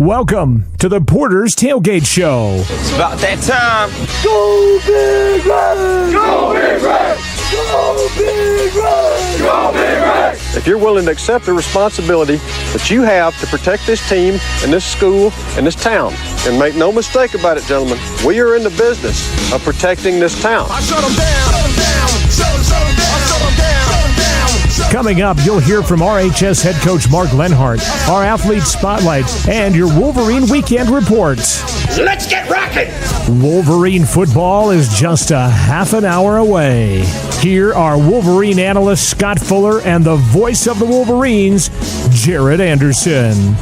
Welcome to the Porter's Tailgate Show. It's about that time. Go Big Red! Go Big Red! Go Big Red! Go Big Red! If you're willing to accept the responsibility that you have to protect this team and this school and this town, and make no mistake about it, gentlemen, we are in the business of protecting this town. I shut them down, shut them down, shut them down, shut them down, shut them down. Coming up, you'll hear from RHS head coach Mark Lenhart, our athlete spotlight, and your Wolverine weekend reports. Let's get rocking! Wolverine football is just a half an hour away. Here are Wolverine analyst Scott Fuller and the voice of the Wolverines, Jerrad Anderson.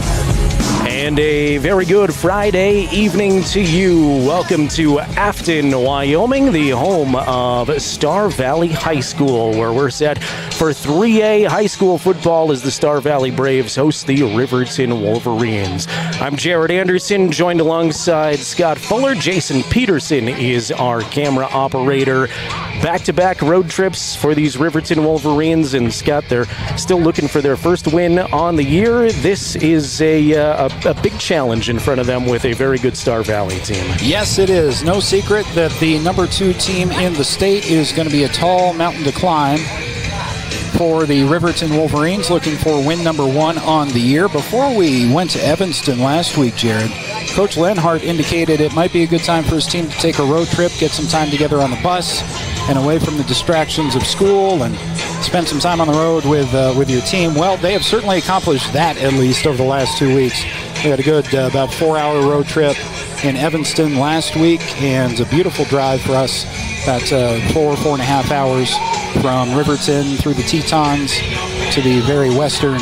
And a very good Friday evening to you. Welcome to Afton, Wyoming, the home of Star Valley High School, where we're set for 3A high school football as the Star Valley Braves host the Riverton Wolverines. I'm Jerrad Anderson, joined alongside Scott Fuller. Jason Peterson is our camera operator. Back-to-back road trips for these Riverton Wolverines, and Scott, they're still looking for their first win on the year. This is a big challenge in front of them with a very good Star Valley team. Yes, it is. No secret that the number 2 team in the state is going to be a tall mountain to climb for the Riverton Wolverines, looking for win number 1 on the year. Before we went to Evanston last week, Jerrad, Coach Lenhart indicated it might be a good time for his team to take a road trip, get some time together on the bus and away from the distractions of school, and spend some time on the road with your team. Well, they have certainly accomplished that, at least over the last 2 weeks. We had a good about 4-hour road trip in Evanston last week, and a beautiful drive for us, about 4.5 hours from Riverton through the Tetons to the very western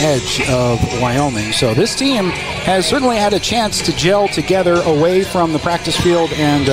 edge of Wyoming. So this team has certainly had a chance to gel together away from the practice field and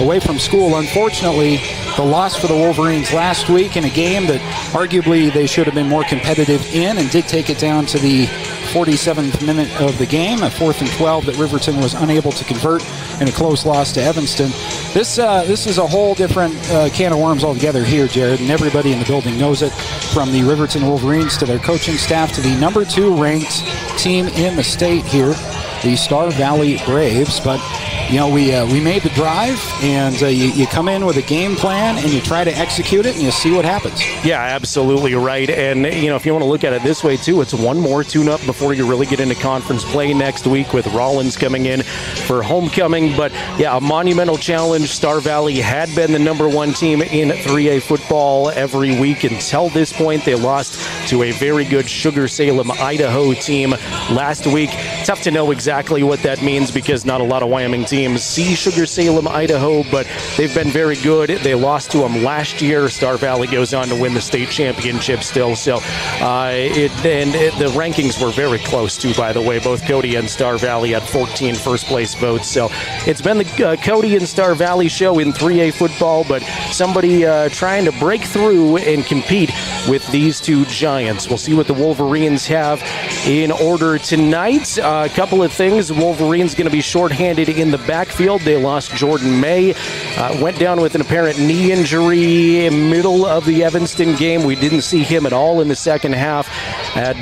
away from school. Unfortunately, the loss for the Wolverines last week in a game that arguably they should have been more competitive in, and did take it down to the 47th minute of the game, a 4th and 12 that Riverton was unable to convert in a close loss to Evanston. This is a whole different can of worms altogether here, Jerrad, and everybody in the building knows it, from the Riverton Wolverines to their coaching staff to the number 2 ranked team in the state here, the Star Valley Braves. But you know, we made the drive, and you come in with a game plan and you try to execute it and you see what happens. Yeah, absolutely right. And, you know, if you want to look at it this way, too, it's one more tune-up before you really get into conference play next week, with Rollins coming in for homecoming. But, yeah, a monumental challenge. Star Valley had been the number 1 team in 3A football every week until this point. They lost to a very good Sugar-Salem, Idaho team last week. Tough to know exactly what that means, because not a lot of Wyoming teams see Sugar-Salem, Idaho, but they've been very good. They lost to them last year. Star Valley goes on to win the state championship still. So the rankings were very close too, by the way. Both Cody and Star Valley had 14 first place votes. So it's been the Cody and Star Valley show in 3A football, but somebody trying to break through and compete with these two giants. We'll see what the Wolverines have in order tonight. A couple of things. Wolverines going to be shorthanded in the backfield. They lost Jordan May. Went down with an apparent knee injury middle of the Evanston game. We didn't see him at all in the second half. Had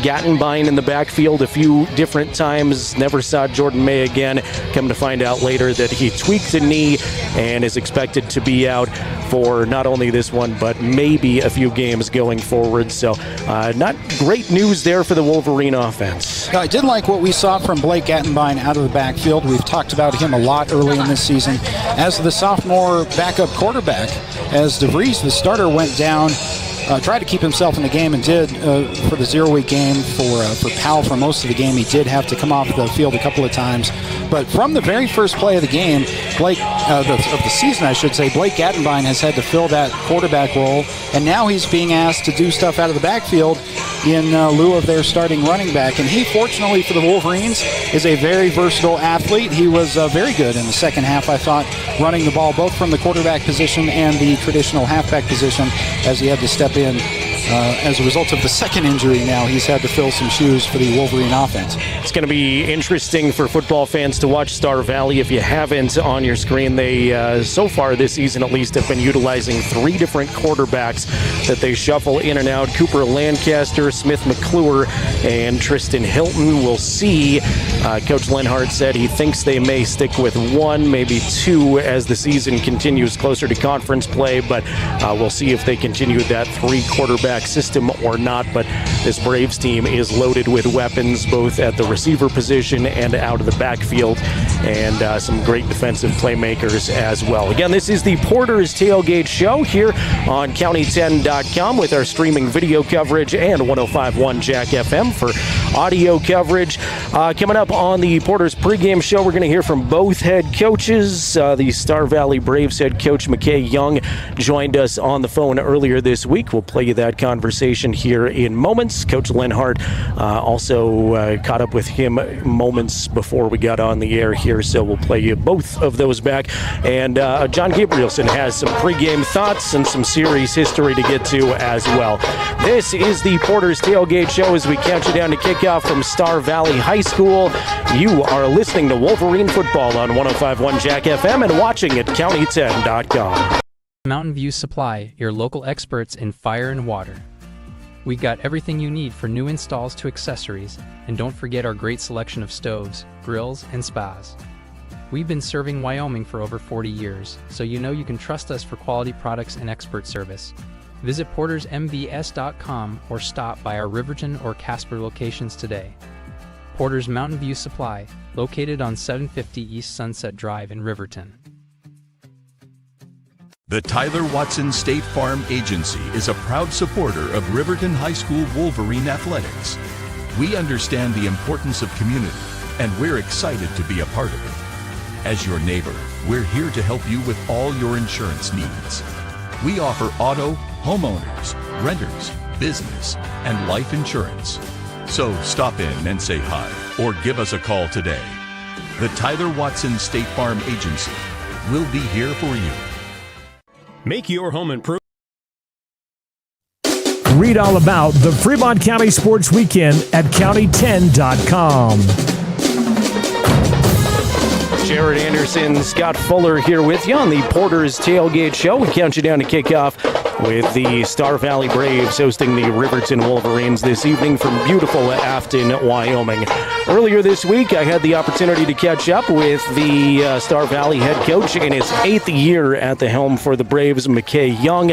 Gattenbein in the backfield a few different times. Never saw Jordan May again. Come to find out later that he tweaked a knee and is expected to be out for not only this one, but maybe a few games going forward. So not great news there for the Wolverine offense. I did like what we saw from Blake Gattenbein out of the backfield. We've talked about him a lot early in this season as the sophomore backup quarterback. As DeVries, the starter, went down, tried to keep himself in the game, and did for the 0-week game for Powell for most of the game. He did have to come off the field a couple of times. But from the very first play of the game, of the season, I should say, Blake Gattenbein has had to fill that quarterback role, and now he's being asked to do stuff out of the backfield in lieu of their starting running back. And he, fortunately for the Wolverines, is a very versatile athlete. He was very good in the second half, I thought, running the ball both from the quarterback position and the traditional halfback position, as he had to step in as a result of the second injury now, he's had to fill some shoes for the Wolverine offense. It's going to be interesting for football fans to watch Star Valley. If you haven't on your screen, they, so far this season at least, have been utilizing 3 different quarterbacks that they shuffle in and out. Cooper Lancaster, Smith McClure, and Tristan Hilton. We'll see. Coach Lenhart said he thinks they may stick with 1, maybe 2 as the season continues closer to conference play, but we'll see if they continue that 3-quarterback system or not. But this Braves team is loaded with weapons, both at the receiver position and out of the backfield, and some great defensive playmakers as well. Again, this is the Porter's Tailgate Show here on County10.com with our streaming video coverage and 105.1 Jack FM for audio coverage. Coming up on the Porter's pregame show, we're going to hear from both head coaches. The Star Valley Braves head coach McKay Young joined us on the phone earlier this week. We'll play you that conversation here in moments. Coach Lenhart also caught up with him moments before we got on the air here, so we'll play you both of those back. And John Gabrielson has some pregame thoughts and some series history to get to as well. This is the Porter's Tailgate Show as we count you down to kickoff from Star Valley High School. You are listening to Wolverine Football on 105.1 Jack FM and watching at County10.com. Mountain View Supply, your local experts in fire and water. We got everything you need for new installs to accessories, and don't forget our great selection of stoves, grills, and spas. We've been serving Wyoming for over 40 years, so you know you can trust us for quality products and expert service. Visit portersmvs.com or stop by our Riverton or Casper locations today. Porter's Mountain View Supply, located on 750 East Sunset Drive in Riverton. The Tyler Watson State Farm Agency is a proud supporter of Riverton High School Wolverine athletics. We understand the importance of community, and we're excited to be a part of it. As your neighbor, we're here to help you with all your insurance needs. We offer auto, homeowners, renters, business, and life insurance. So stop in and say hi, or give us a call today. The Tyler Watson State Farm Agency will be here for you. Make your home improvement. Read all about the Fremont County Sports Weekend at County10.com. Jerrad Anderson, Scott Fuller here with you on the Porter's Tailgate Show. We count you down to kickoff with the Star Valley Braves hosting the Riverton Wolverines this evening from beautiful Afton, Wyoming. Earlier this week, I had the opportunity to catch up with the Star Valley head coach in his 8th year at the helm for the Braves, McKay Young.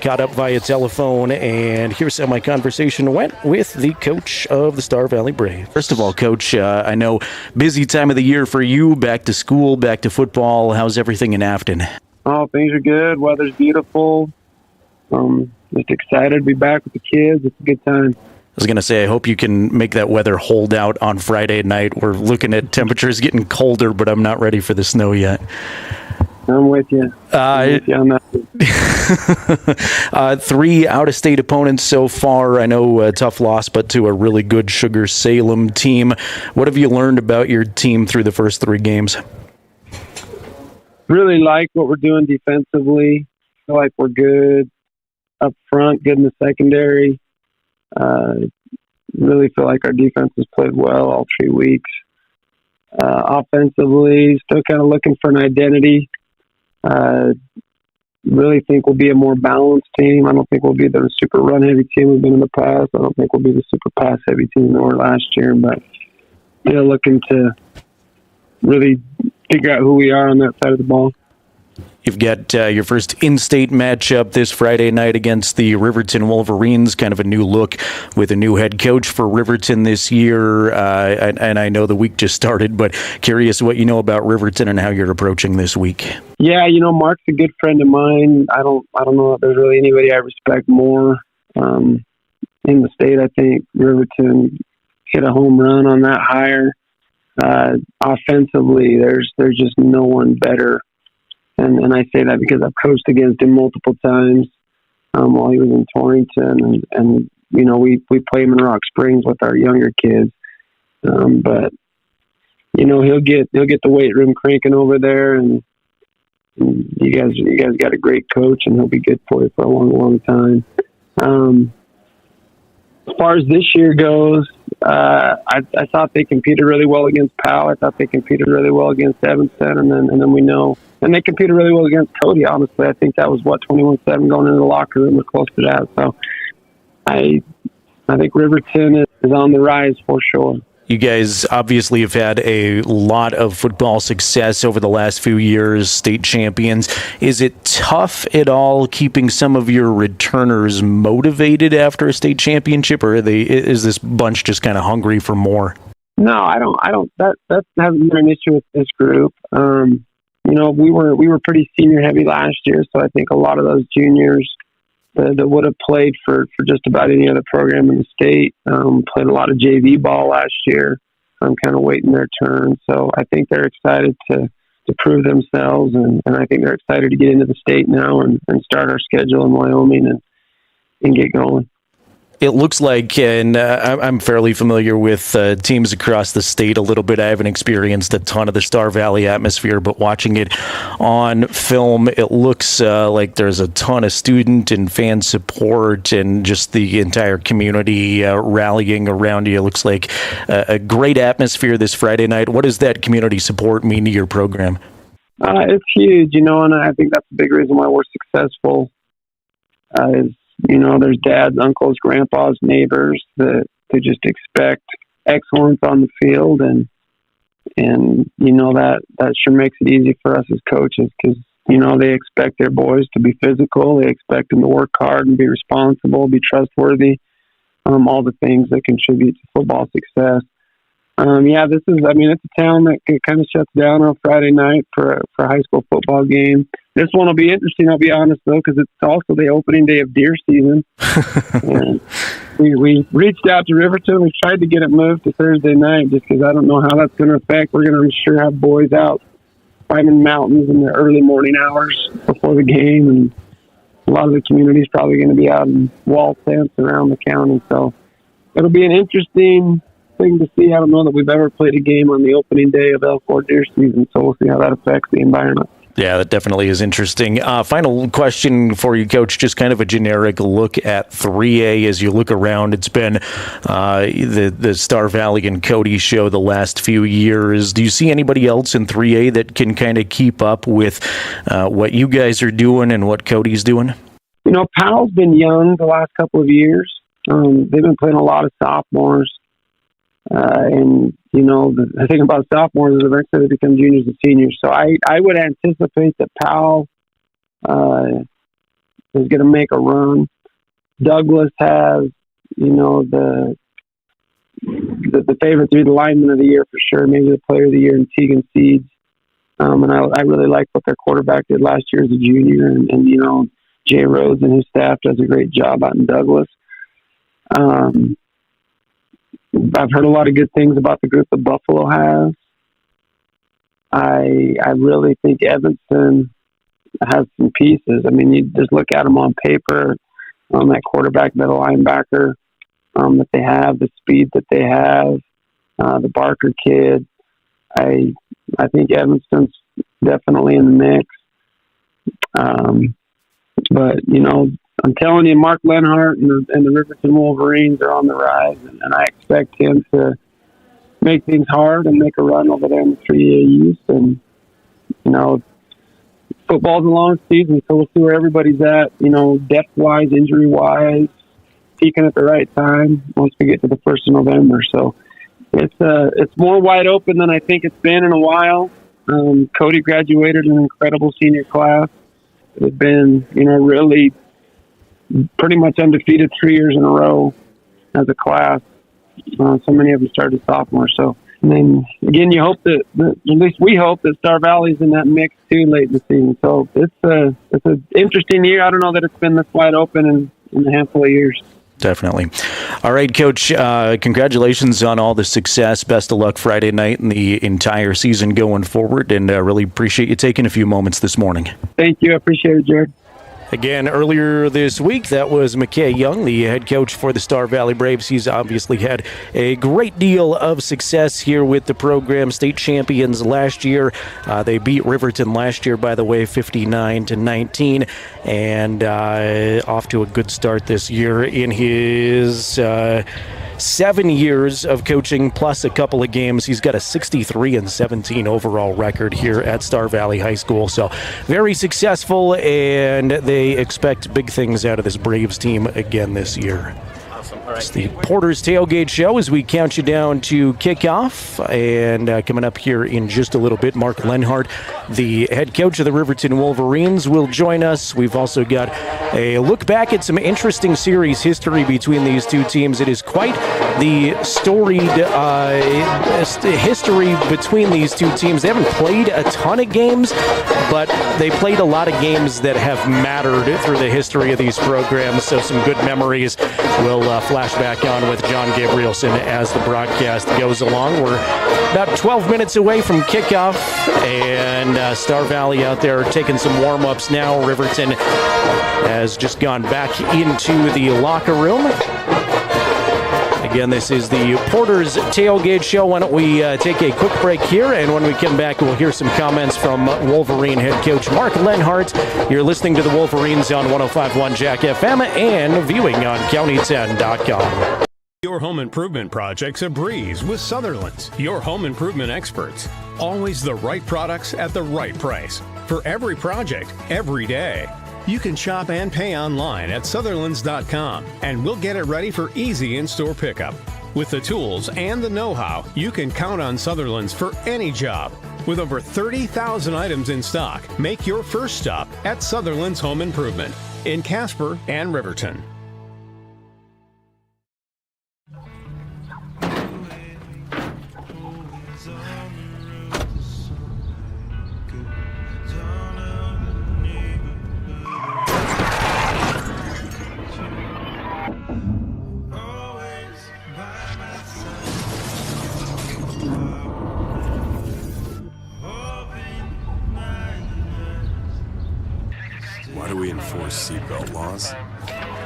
Caught up via telephone, and here's how my conversation went with the coach of the Star Valley Braves. First of all, Coach, I know busy time of the year for you, back to school, back to football. How's everything in Afton? Oh, things are good. Weather's beautiful. Just excited to be back with the kids. It's a good time. I was going to say, I hope you can make that weather hold out on Friday night. We're looking at temperatures getting colder, but I'm not ready for the snow yet. I'm with you. On that. 3 out-of-state opponents so far. I know a tough loss, but to a really good Sugar Salem team. What have you learned about your team through the first 3 games? Really like what we're doing defensively. Feel like we're good up front, good in the secondary. Really feel like our defense has played well all 3 weeks. Offensively, still kind of looking for an identity. Really think we'll be a more balanced team. I don't think we'll be the super run-heavy team we've been in the past. I don't think we'll be the super pass-heavy team that we were last year. But still looking to really figure out who we are on that side of the ball. You've got your first in-state matchup this Friday night against the Riverton Wolverines, kind of a new look with a new head coach for Riverton this year. And I know the week just started, but curious what you know about Riverton and how you're approaching this week. Yeah, Mark's a good friend of mine. I don't know if there's really anybody I respect more in the state. I think Riverton hit a home run on that hire. Offensively, there's just no one better. And I say that because I've coached against him multiple times while he was in Torrington, and we play him in Rock Springs with our younger kids. But he'll get the weight room cranking over there, and you guys got a great coach, and he'll be good for you for a long, long time. As far as this year goes, I thought they competed really well against Powell. I thought they competed really well against Evanston, and then we know, and they competed really well against Cody. Honestly, I think that was 21-7 going into the locker room or close to that. So I think Riverton is on the rise for sure. You guys obviously have had a lot of football success over the last few years, state champions. Is it tough at all keeping some of your returners motivated after a state championship, or is this bunch just kind of hungry for more? No, I don't. That hasn't been an issue with this group. We were pretty senior heavy last year, so I think a lot of those juniors that would have played for just about any other program in the state, played a lot of JV ball last year. I'm kind of waiting their turn. So I think they're excited to prove themselves, and I think they're excited to get into the state now and start our schedule in Wyoming and get going. It looks like, and I'm fairly familiar with teams across the state a little bit. I haven't experienced a ton of the Star Valley atmosphere, but watching it on film, it looks like there's a ton of student and fan support and just the entire community rallying around you. It looks like a great atmosphere this Friday night. What does that community support mean to your program? It's huge, and I think that's a big reason why we're successful is, there's dads, uncles, grandpas, neighbors that just expect excellence on the field, and that sure makes it easy for us as coaches because they expect their boys to be physical, they expect them to work hard and be responsible, be trustworthy, all the things that contribute to football success. It's a town that kind of shuts down on Friday night for a high school football game. This one will be interesting, I'll be honest, though, because it's also the opening day of deer season. And we reached out to Riverton. We tried to get it moved to Thursday night just because I don't know how that's going to affect. We're going to, I'm sure, have boys out climbing mountains in the early morning hours before the game, and a lot of the community is probably going to be out in wall tents around the county. So it'll be an interesting thing to see. I don't know that we've ever played a game on the opening day of elk or deer season, so we'll see how that affects the environment. Yeah, that definitely is interesting. Final question for you, Coach, just kind of a generic look at 3A as you look around. It's been the Star Valley and Cody show the last few years. Do you see anybody else in 3A that can kind of keep up with what you guys are doing and what Cody's doing? Powell's been young the last couple of years. They've been playing a lot of sophomores. The thing about sophomores is eventually they become juniors and seniors. So I would anticipate that Powell is going to make a run. Douglas has, the favorite to be the lineman of the year for sure, maybe the player of the year in Tegan Seeds. And I really like what their quarterback did last year as a junior. And Jay Rhodes and his staff does a great job out in Douglas. I've heard a lot of good things about the group that Buffalo has. I really think Evanston has some pieces. I mean, you just look at them on paper, that quarterback, middle linebacker that they have, the speed that they have, the Barker kid. I think Evanston's definitely in the mix. But I'm telling you, Mark Lenhart and the Riverton Wolverines are on the rise, and I expect him to make things hard and make a run over there in the 3A East. And, football's a long season, so we'll see where everybody's at, depth-wise, injury-wise, peaking at the right time once we get to the 1st of November. So it's more wide open than I think it's been in a while. Cody graduated an incredible senior class. They've been, really pretty much undefeated 3 years in a row as a class. So many of them started sophomores. So, and then again, you hope that at least we hope that Star Valley's in that mix too late in the season. So it's an interesting year. I don't know that it's been this wide open in a handful of years. Definitely. All right, Coach, congratulations on all the success. Best of luck Friday night and the entire season going forward, and really appreciate you taking a few moments this morning. Thank you. I appreciate it, Jerrad. Again, earlier this week, that was McKay Young, the head coach for the Star Valley Braves. He's obviously had a great deal of success here with the program. State champions last year. They beat Riverton last year, by the way, 59-19, and off to a good start this year in his 7 years of coaching plus a couple of games. He's got a 63-17 overall record here at Star Valley High School. So very successful, and they expect big things out of this Braves team again this year. It's the Porter's Tailgate Show as we count you down to kickoff. And coming up here in just a little bit, Mark Lenhart, the head coach of the Riverton Wolverines, will join us. We've also got a look back at some interesting series history between these two teams. It is quite the storied history between these two teams. They haven't played a ton of games, but they played a lot of games that have mattered through the history of these programs. So some good memories will flash back on with John Gabrielson as the broadcast goes along. We're about 12 minutes away from kickoff, and Star Valley out there taking some warm-ups now. Riverton has just gone back into the locker room. Again, this is the Porter's Tailgate Show. Why don't we take a quick break here, and when we come back, we'll hear some comments from Wolverine head coach Mark Lenhart. You're listening to the Wolverines on 105.1 Jack FM and viewing on county10.com. Your home improvement project's a breeze with Sutherland's, your home improvement experts. Always the right products at the right price. For every project, every day. You can shop and pay online at Sutherlands.com, and we'll get it ready for easy in-store pickup. With the tools and the know-how, you can count on Sutherlands for any job. With over 30,000 items in stock, make your first stop at Sutherland's Home Improvement in Casper and Riverton. Why do we enforce seatbelt laws?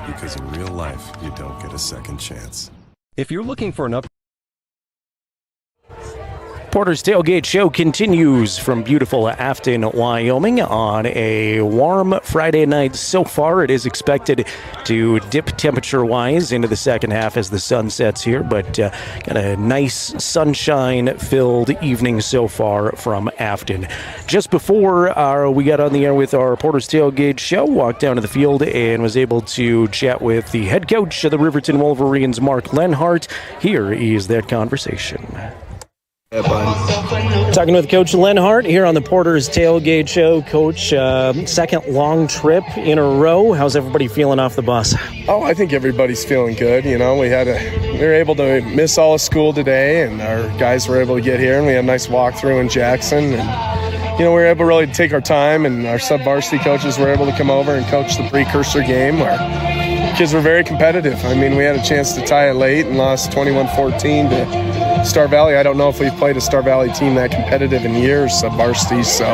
Because in real life, you don't get a second chance. If you're looking for an Porter's Tailgate Show continues from beautiful Afton, Wyoming on a warm Friday night so far. It is expected to dip temperature-wise into the second half as the sun sets here, but got a nice sunshine-filled evening so far from Afton. Just before we got on the air with our Porter's Tailgate Show, walked down to the field and was able to chat with the head coach of the Riverton Wolverines, Mark Lenhart. Here is that conversation. Talking with Coach Lenhart here on the Porter's Tailgate Show. Coach, second long trip in a row. How's everybody feeling off the bus? Oh, I think everybody's feeling good. You know, we were able to miss all of school today, and our guys were able to get here, and we had a nice walkthrough in Jackson. And, you know, we were able to really take our time, and our sub-varsity coaches were able to come over and coach the precursor game where kids were very competitive. I mean, we had a chance to tie it late and lost 21-14 to Star Valley. I don't know if we've played a Star Valley team that competitive in years, sub-varsity, so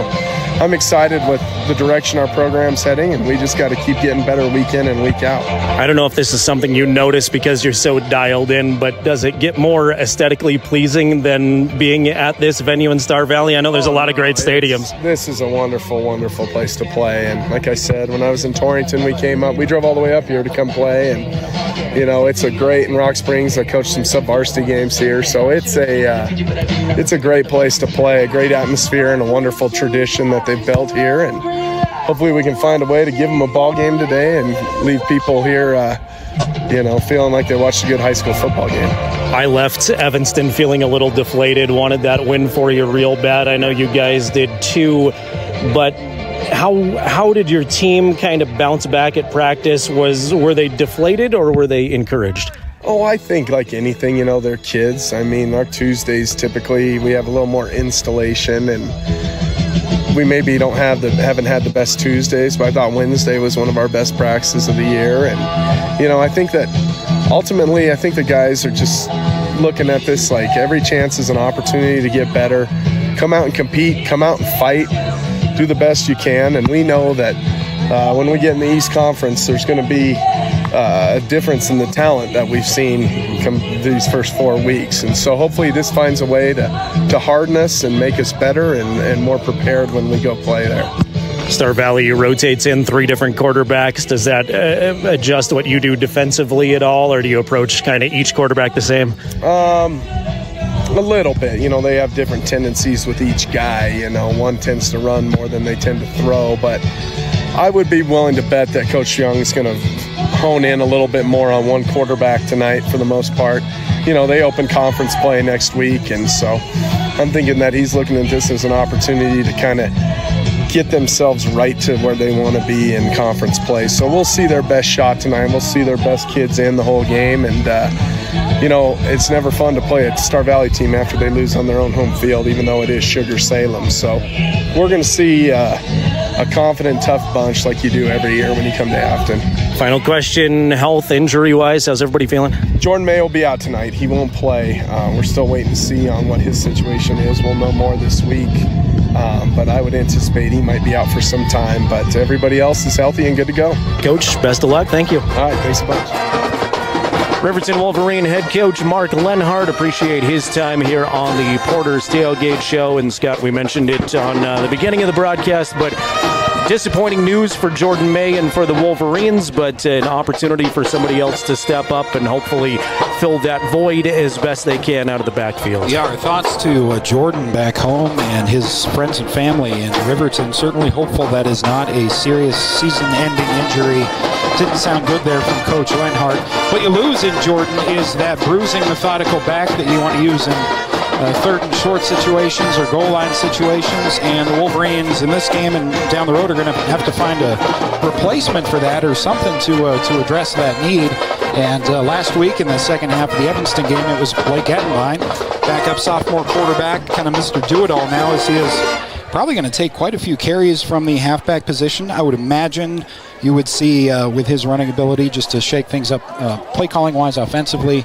I'm excited with the direction our program's heading, and we just got to keep getting better week in and week out. I don't know if this is something you notice because you're so dialed in, but does it get more aesthetically pleasing than being at this venue in Star Valley? I know there's a lot of great stadiums. This is a wonderful, wonderful place to play, and like I said, when I was in Torrington, we drove all the way up here to come play, and you know, it's a great in Rock Springs. I coached some sub-varsity games here, so it's a great place to play, a great atmosphere and a wonderful tradition that they've built here, and hopefully we can find a way to give them a ball game today and leave people here, feeling like they watched a good high school football game. I left Evanston feeling a little deflated, wanted that win for you real bad. I know you guys did too, but how did your team kind of bounce back at practice? Were they deflated or were they encouraged? Oh, I think like anything, you know, they're kids. I mean, our Tuesdays typically we have a little more installation, and we maybe haven't had the best Tuesdays, but I thought Wednesday was one of our best practices of the year. And you know, I think that ultimately the guys are just looking at this like every chance is an opportunity to get better. Come out and compete, come out and fight, do the best you can, and we know that when we get in the East Conference, there's going to be a difference in the talent that we've seen come these first 4 weeks. And so hopefully this finds a way to harden us and make us better and more prepared when we go play there. Star Valley rotates in 3 different quarterbacks. Does that adjust what you do defensively at all, or do you approach kind of each quarterback the same? A little bit. They have different tendencies with each guy. One tends to run more than they tend to throw, but I would be willing to bet that Coach Young is going to hone in a little bit more on one quarterback tonight for the most part. They open conference play next week, and so I'm thinking that he's looking at this as an opportunity to kind of get themselves right to where they want to be in conference play. So we'll see their best shot tonight. We'll see their best kids in the whole game, and it's never fun to play a Star Valley team after they lose on their own home field, even though it is Sugar Salem. So we're going to see a confident, tough bunch like you do every year when you come to Afton. Final question, health, injury-wise, how's everybody feeling? Jordan May will be out tonight. He won't play. We're still waiting to see on what his situation is. We'll know more this week. But I would anticipate he might be out for some time. But everybody else is healthy and good to go. Coach, best of luck. Thank you. All right, thanks a bunch. Riverton Wolverine head coach Mark Lenhart, appreciate his time here on the Porter's Tailgate Show. And Scott, we mentioned it on the beginning of the broadcast, but disappointing news for Jordan May and for the Wolverines, but an opportunity for somebody else to step up and hopefully fill that void as best they can out of the backfield. Yeah, our thoughts to Jordan back home and his friends and family in Riverton. Certainly hopeful that is not a serious season-ending injury. Didn't sound good there from Coach Lenhart. What you lose in Jordan is that bruising, methodical back that you want to use in third and short situations or goal line situations, and the Wolverines in this game and down the road are going to have to find a replacement for that or something to address that need. And last week in the second half of the Evanston game, it was Blake Ettenbein, backup sophomore quarterback, kind of Mr. Do-It-All now, as he is probably going to take quite a few carries from the halfback position. I would imagine you would see with his running ability just to shake things up play calling wise offensively,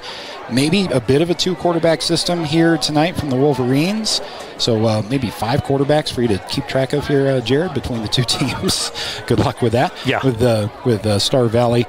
maybe a bit of a 2-quarterback system here tonight from the Wolverines. So maybe 5 quarterbacks for you to keep track of here, Jerrad, between the two teams. Good luck with that. Yeah. With Star Valley.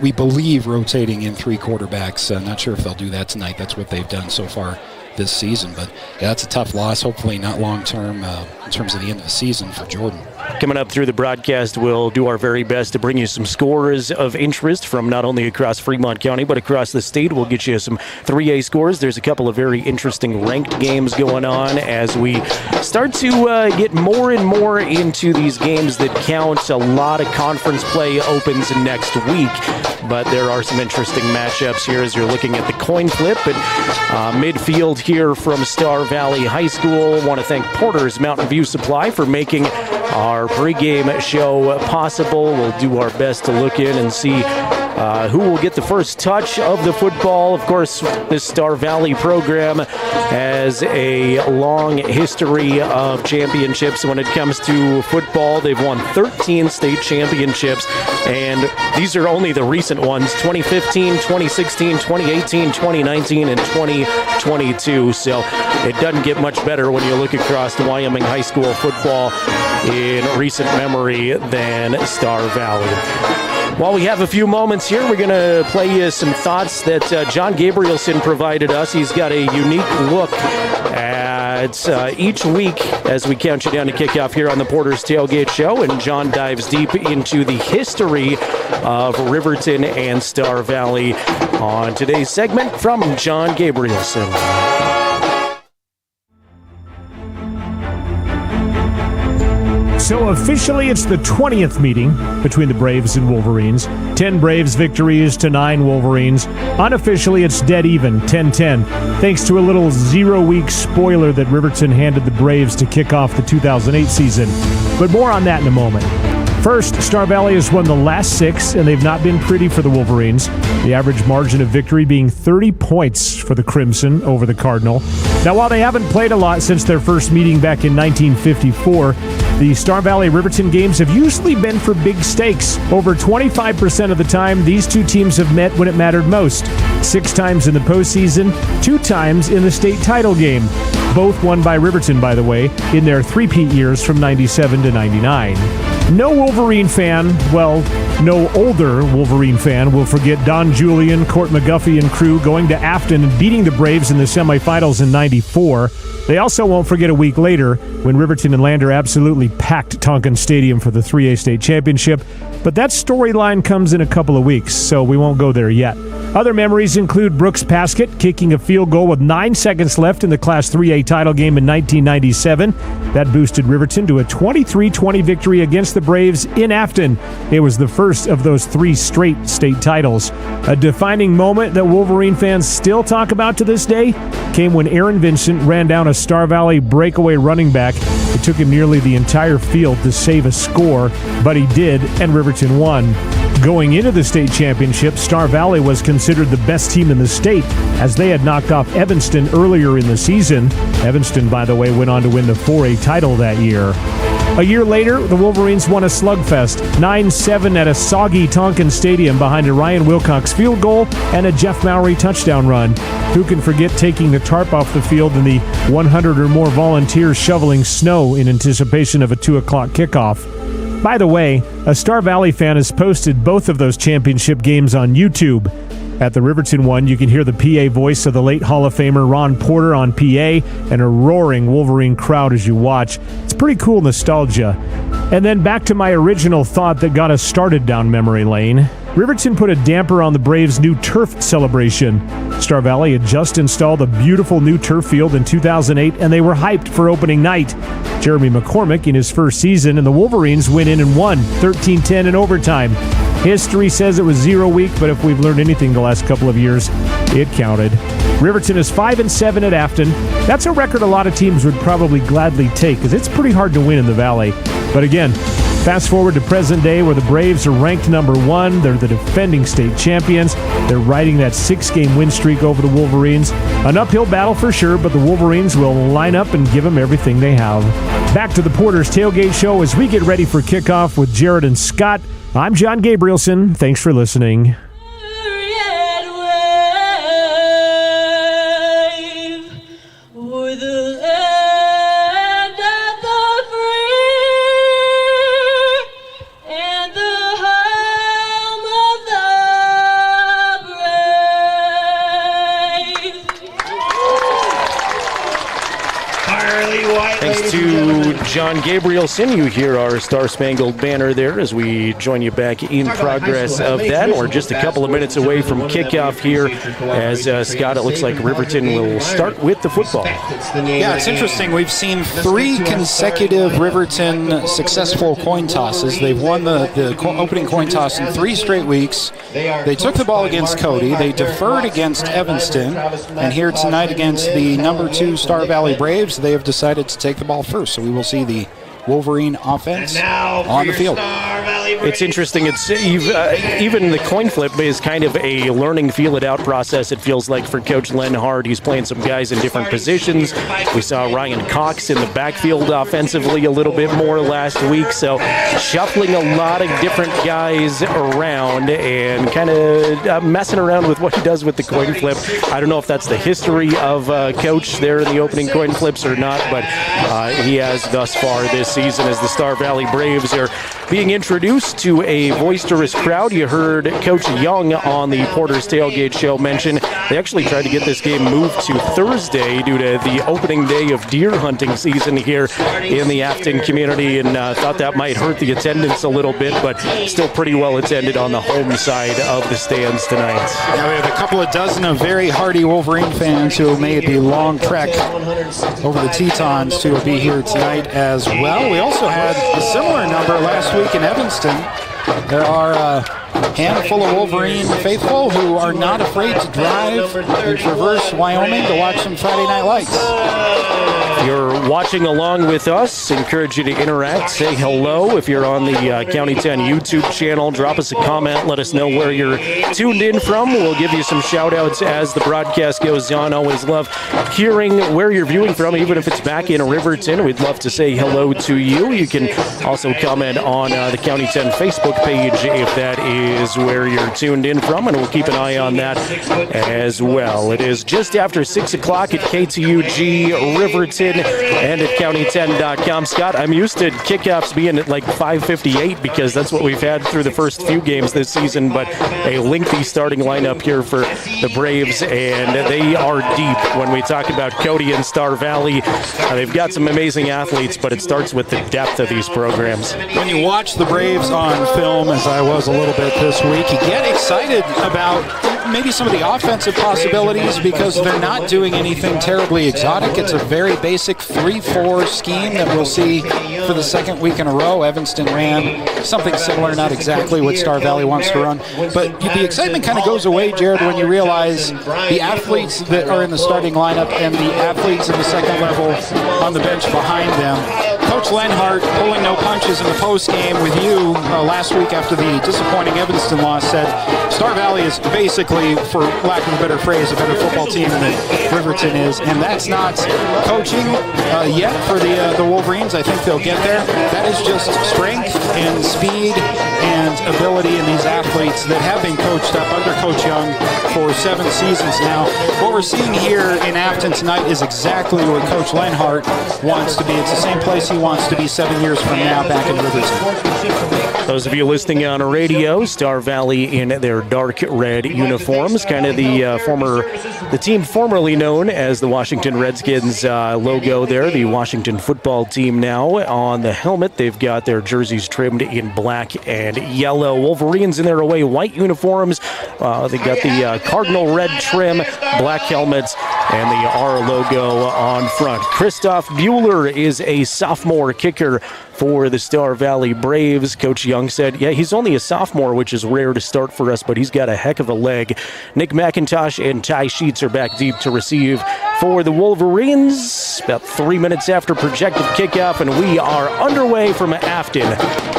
We believe rotating in 3 quarterbacks. Not sure if they'll do that tonight. That's what they've done so far this season. But yeah, that's a tough loss. Hopefully not long-term in terms of the end of the season for Jordan. Coming up through the broadcast, we'll do our very best to bring you some scores of interest from not only across Fremont County, but across the state. We'll get you some 3A scores. There's a couple of very interesting ranked games going on as we start to get more and more into these games that count. A lot of conference play opens next week, but there are some interesting matchups here as you're looking at the coin flip at midfield here from Star Valley High School. I want to thank Porter's Mountain View Supply for making our pregame show possible. We'll do our best to look in and see who will get the first touch of the football. Of course, this Star Valley program has a long history of championships when it comes to football. They've won 13 state championships, and these are only the recent ones: 2015, 2016, 2018, 2019, and 2022. So it doesn't get much better when you look across Wyoming high school football in recent memory than Star Valley. While we have a few moments here, we're going to play you some thoughts that John Gabrielson provided us. He's got a unique look at each week as we count you down to kickoff here on the Porter's Tailgate Show, and John dives deep into the history of Riverton and Star Valley on today's segment from John Gabrielson. So officially, it's the 20th meeting between the Braves and Wolverines. 10 Braves victories to 9 Wolverines. Unofficially, it's dead even, 10-10, thanks to a little 0-week spoiler that Riverton handed the Braves to kick off the 2008 season. But more on that in a moment. First, Star Valley has won the last 6, and they've not been pretty for the Wolverines. The average margin of victory being 30 points for the Crimson over the Cardinal. Now, while they haven't played a lot since their first meeting back in 1954, the Star Valley-Riverton games have usually been for big stakes. Over 25% of the time, these two teams have met when it mattered most. 6 times in the postseason, 2 times in the state title game. Both won by Riverton, by the way, in their three-peat years from 97 to 99. No Wolverine fan, well, no older Wolverine fan will forget Don Julian, Court McGuffey, and crew going to Afton and beating the Braves in the semifinals in '94. They also won't forget a week later when Riverton and Lander absolutely packed Tonkin Stadium for the 3A state championship. But that storyline comes in a couple of weeks, so we won't go there yet. Other memories include Brooks Paskett kicking a field goal with 9 seconds left in the Class 3A title game in 1997. That boosted Riverton to a 23-20 victory against the Braves in Afton. It was the first of those 3 straight state titles. A defining moment that Wolverine fans still talk about to this day came when Aaron Vincent ran down a Star Valley breakaway running back. It took him nearly the entire field to save a score, but he did, and Riverton won. Going into the state championship, Star Valley was considered the best team in the state as they had knocked off Evanston earlier in the season. Evanston, by the way, went on to win the 4A title that year. A year later, the Wolverines won a slugfest, 9-7 at a soggy Tonkin Stadium behind a Ryan Wilcox field goal and a Jeff Mowry touchdown run. Who can forget taking the tarp off the field and the 100 or more volunteers shoveling snow in anticipation of a 2 o'clock kickoff? By the way, a Star Valley fan has posted both of those championship games on YouTube. At the Riverton one, you can hear the PA voice of the late Hall of Famer Ron Porter on PA and a roaring Wolverine crowd as you watch. It's pretty cool nostalgia. And then back to my original thought that got us started down memory lane. Riverton put a damper on the Braves' new turf celebration. Star Valley had just installed a beautiful new turf field in 2008, and they were hyped for opening night. Jeremy McCormick in his first season, and the Wolverines went in and won 13-10 in overtime. History says it was 0 week, but if we've learned anything the last couple of years, it counted. Riverton is 5-7 at Afton. That's a record a lot of teams would probably gladly take, because it's pretty hard to win in the Valley. But again, fast forward to present day where the Braves are ranked number 1. They're the defending state champions. They're riding that 6-game win streak over the Wolverines. An uphill battle for sure, but the Wolverines will line up and give them everything they have. Back to the Porter's Tailgate Show as we get ready for kickoff with Jerrad and Scott. I'm John Gabrielson. Thanks for listening. Thanks to John Gabrielson. You hear our Star-Spangled Banner there as we join you back in progress of that. We're just a couple of minutes away from kickoff here as, Scott, it looks like Riverton will start with the football. Yeah, it's interesting. We've seen 3 consecutive Riverton successful coin tosses. They've won the opening coin toss in 3 straight weeks. They took the ball against Cody. They deferred against Evanston. And here tonight against the number 2 Star Valley Braves, they have decided to take the ball first. So we will see the Wolverine offense on the field. It's interesting. It's even the coin flip is kind of a learning, feel-it-out process, it feels like, for Coach Len Hard. He's playing some guys in different positions. We saw Ryan Cox in the backfield offensively a little bit more last week, so shuffling a lot of different guys around and kind of messing around with what he does with the coin flip. I don't know if that's the history of Coach there in the opening coin flips or not, but he has thus far this season as the Star Valley Braves are being introduced to a boisterous crowd. You heard Coach Young on the Porter's Tailgate Show mention they actually tried to get this game moved to Thursday due to the opening day of deer hunting season here in the Afton community, and thought that might hurt the attendance a little bit, but still pretty well attended on the home side of the stands tonight. Yeah, we have a couple of dozen of very hardy Wolverine fans who made the long trek over the Tetons to be here tonight as well. We also had a similar number last week in Evanston. There are a handful of Wolverine faithful who are not afraid to drive and traverse Wyoming to watch some Friday Night Lights. If you're watching along with us, encourage you to interact. Say hello. If you're on the County 10 YouTube channel, drop us a comment. Let us know where you're tuned in from. We'll give you some shout-outs as the broadcast goes on. Always love hearing where you're viewing from, even if it's back in Riverton. We'd love to say hello to you. You can also comment on the County 10 Facebook page if that is is where you're tuned in from, and we'll keep an eye on that as well. It is just after 6 o'clock at KTUG, Riverton, and at county10.com. Scott, I'm used to kickoffs being at like 5:58 because that's what we've had through the first few games this season, but a lengthy starting lineup here for the Braves, and they are deep when we talk about Cody and Star Valley. They've got some amazing athletes, but it starts with the depth of these programs. When you watch the Braves on film, as I was a little bit this week, you get excited about maybe some of the offensive possibilities because they're not doing anything terribly exotic. It's a very basic 3-4 scheme that we'll see for the second week in a row. Evanston ran something similar, not exactly what Star Valley wants to run, but the excitement kind of goes away, Jerrad, when you realize the athletes that are in the starting lineup and the athletes in the second level on the bench behind them. Coach Lenhart, pulling no punches in the post game with you last week after the disappointing Evanston loss, said Star Valley is basically, for lack of a better phrase, a better football team than Riverton is, and that's not coaching yet for the Wolverines. I think they'll get there. That is just strength and speed and ability in these athletes that have been coached up under Coach Young for 7 seasons now. What we're seeing here in Afton tonight is exactly what Coach Lenhart wants to be. It's the same place he wants to be 7 years from now back in Riverton. Those of you listening on radio, Star Valley in their dark red uniforms, kind of the team formerly known as the Washington Redskins logo there, the Washington football team now on the helmet. They've got their jerseys trimmed in black and yellow. Wolverines in their away white uniforms. They got the cardinal red trim, black helmets, and the R logo on front. Christoph Bueller is a sophomore kicker for the Star Valley Braves. Coach Young said, yeah, he's only a sophomore, which is rare to start for us, but he's got a heck of a leg. Nick McIntosh and Ty Sheets are back deep to receive for the Wolverines. About 3 minutes after projected kickoff, and we are underway from Afton.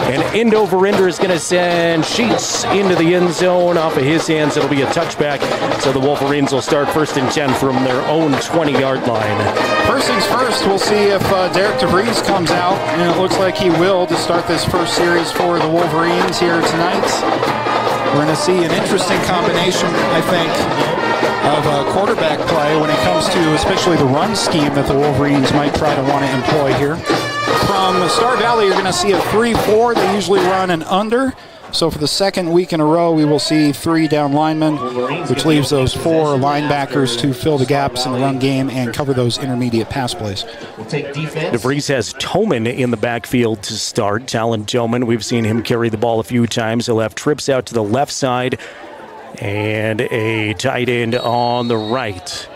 And end over ender is going to send Sheets into the end zone. Off of his hands, it'll be a touchback. So the Wolverines will start 1st and 10 from their own 20-yard line. First things first, we'll see if Derek DeVries comes out, and it looks like he will to start this first series for the Wolverines here tonight. We're going to see an interesting combination, I think, of quarterback play when it comes to especially the run scheme that the Wolverines might try to want to employ here. From Star Valley, you're going to see a 3-4. They usually run an under. So for the second week in a row, we will see 3 down linemen, which leaves those 4 linebackers to fill the gaps in the run game and cover those intermediate pass plays. DeVries has Toman in the backfield to start. Talon Toman, we've seen him carry the ball a few times. He'll have trips out to the left side and a tight end on the right.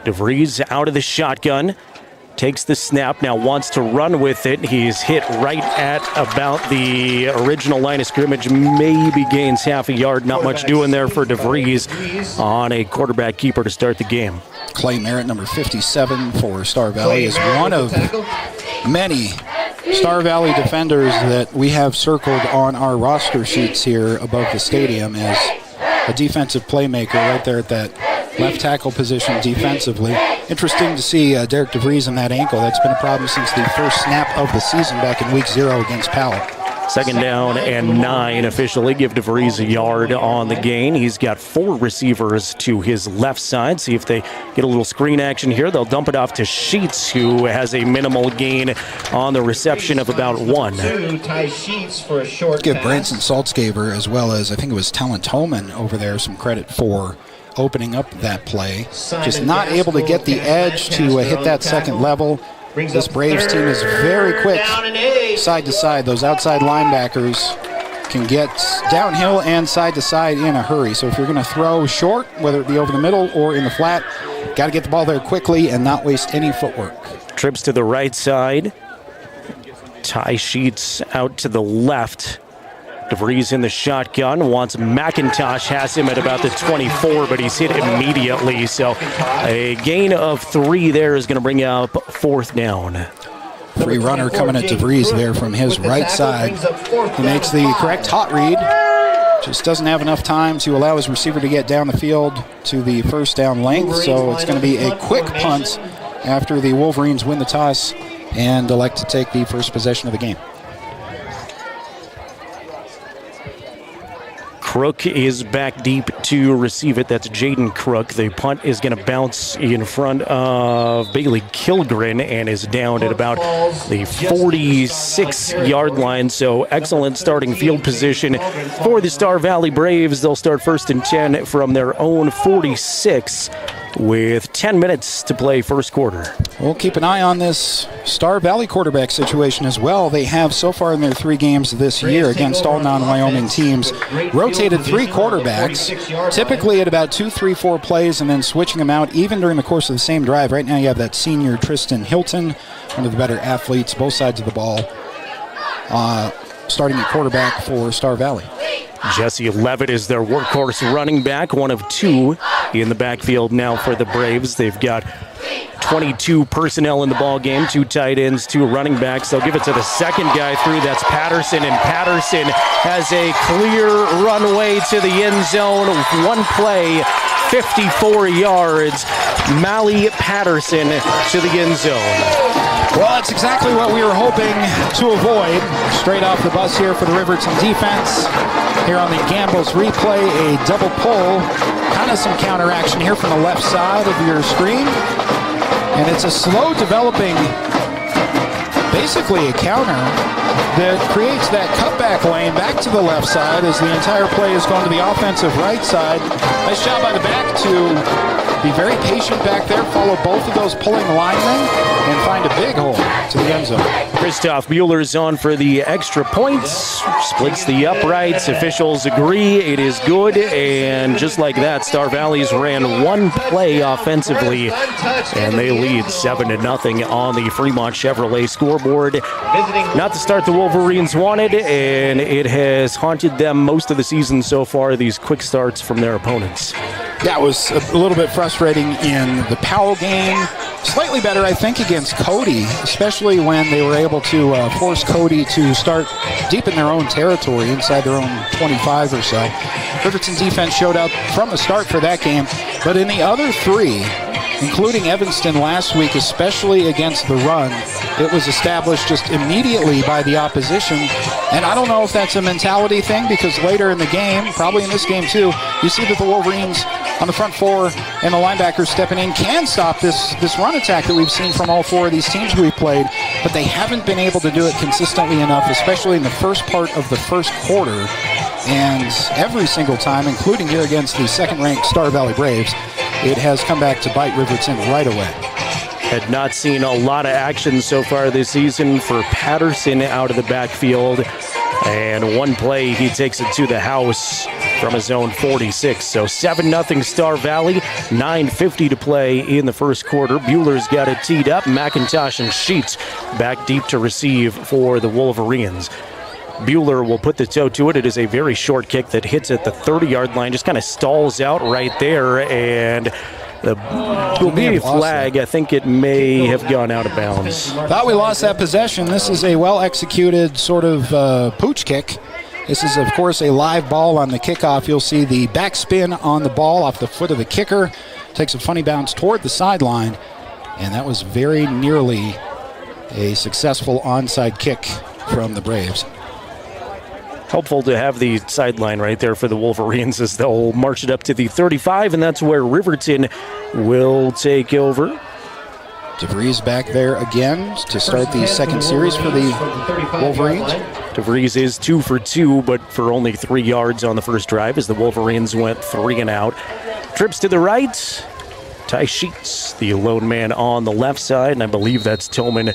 DeVries out of the shotgun. Takes the snap, now wants to run with it. He's hit right at about the original line of scrimmage, maybe gains half a yard. Not much doing there for DeVries on a quarterback keeper to start the game. Clay Merritt, number 57 for Star Valley, is one of many Star Valley defenders that we have circled on our roster sheets here above the stadium as a defensive playmaker right there at that left tackle position defensively. Interesting to see Derek DeVries on that ankle. That's been a problem since the first snap of the season back in week 0 against Powell. 2nd down and 9 officially. Give DeVries a yard on the gain. He's got 4 receivers to his left side. See if they get a little screen action here. They'll dump it off to Sheets, who has a minimal gain on the reception of about 1. Give Branson Saltzgaber, as well as I think it was Talon Toman over there, some credit for opening up that play. Just not able to get the edge to hit that second level. This Braves team is very quick side to side. Those outside linebackers can get downhill and side to side in a hurry. So if you're going to throw short, whether it be over the middle or in the flat, got to get the ball there quickly and not waste any footwork. Trips to the right side. Ty Sheets out to the left. DeVries in the shotgun, wants McIntosh, has him at about the 24, but he's hit immediately. So a gain of 3 there is going to bring up 4th down. Free runner coming at DeVries there from his right side. He makes the correct hot read. Just doesn't have enough time to allow his receiver to get down the field to the first down length. So it's going to be a quick punt after the Wolverines win the toss and elect to take the first possession of the game. Crook is back deep to receive it. That's Jaden Crook. The punt is going to bounce in front of Bailey Kilgren and is down at about the 46-yard line. So excellent starting field position for the Star Valley Braves. They'll start 1st and 10 from their own 46 with 10 minutes to play first quarter. We'll keep an eye on this Star Valley quarterback situation as well. They have so far in their 3 games this year against all non-Wyoming teams rotated 3 quarterbacks, typically at about 2, 3, 4 plays and then switching them out even during the course of the same drive. Right now you have that senior Tristan Hilton, one of the better athletes, both sides of the ball, starting at quarterback for Star Valley. Jesse Levitt is their workhorse running back, one of 2 in the backfield now for the Braves. They've got 22 personnel in the ball game, 2 tight ends, 2 running backs. They'll give it to the second guy through. That's Patterson, and Patterson has a clear runway to the end zone. 1 play, 54 yards. Mally Patterson to the end zone. Well, that's exactly what we were hoping to avoid. Straight off the bus here for the Riverton defense. Here on the Gambles replay, a double pull. Kind of some counter action here from the left side of your screen. And it's a slow developing, basically a counter that creates that cutback lane back to the left side as the entire play is going to the offensive right side. Nice job by the back to be very patient back there, follow both of those pulling linemen, and find a big hole to the end zone. Christoph Mueller's on for the extra points, splits the uprights. Officials agree it is good, and just like that, Star Valley's ran 1 play offensively, and they lead 7-0 on the Fremont Chevrolet scoreboard. Not the start the Wolverines wanted, and it has haunted them most of the season so far, these quick starts from their opponents. That was a little bit frustrating in the Powell game. Slightly better, I think, against Cody, especially when they were able to force Cody to start deep in their own territory, inside their own 25 or so. Riverton defense showed up from the start for that game, but in the other 3, including Evanston last week, especially against the run, it was established just immediately by the opposition. And I don't know if that's a mentality thing, because later in the game, probably in this game too, you see that the Wolverines on the front 4 and the linebackers stepping in can stop this run attack that we've seen from all 4 of these teams we've played, but they haven't been able to do it consistently enough, especially in the first part of the first quarter. And every single time, including here against the second-ranked Star Valley Braves, it has come back to bite Riverton right away. Had not seen a lot of action so far this season for Patterson out of the backfield. And 1 play, he takes it to the house from his own 46. So 7-0 Star Valley, 9:50 to play in the first quarter. Bueller's got it teed up. McIntosh and Sheets back deep to receive for the Wolverines. Bueller will put the toe to it. It is a very short kick that hits at the 30-yard line, just kind of stalls out right there, and will be a flag. I think it may have gone out of bounds. Thought we lost that possession. This is a well-executed sort of pooch kick. This is, of course, a live ball on the kickoff. You'll see the backspin on the ball off the foot of the kicker. Takes a funny bounce toward the sideline, and that was very nearly a successful onside kick from the Braves. Helpful to have the sideline right there for the Wolverines as they'll march it up to the 35, and that's where Riverton will take over. DeVries back there again to start the second series for the Wolverines. DeVries is 2 for 2, but for only 3 yards on the first drive as the Wolverines went 3 and out. Trips to the right. Ty Sheets, the lone man on the left side, and I believe that's Tillman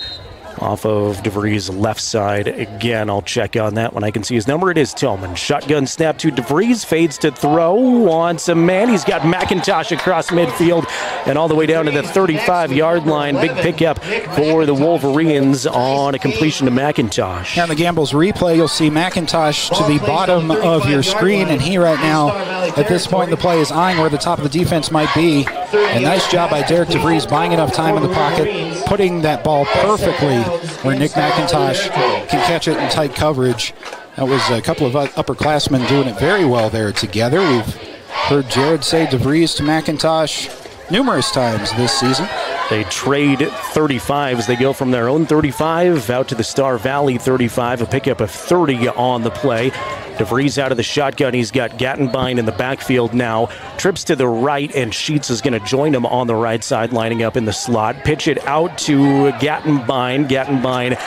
off of DeVries' left side. Again, I'll check on that when I can see his number. It is Tillman. Shotgun snap to DeVries. Fades to throw. Wants a man. He's got McIntosh across midfield and all the way down to the 35-yard line. Big pickup for the Wolverines on a completion to McIntosh. On the Gambles replay, you'll see McIntosh to the bottom of your screen, and he right now, at this point in the play, is eyeing where the top of the defense might be. A nice job by Derek DeVries buying enough time in the pocket, putting that ball perfectly where Nick McIntosh can catch it in tight coverage. That was a couple of upperclassmen doing it very well there together. We've heard Jerrad say DeVries to McIntosh numerous times this season. They trade 35s. They go from their own 35 out to the Star Valley 35, a pickup of 30 on the play. DeVries out of the shotgun. He's got Gattenbein in the backfield now. Trips to the right, and Sheets is going to join him on the right side, lining up in the slot. Pitch it out to Gattenbein. Gattenbein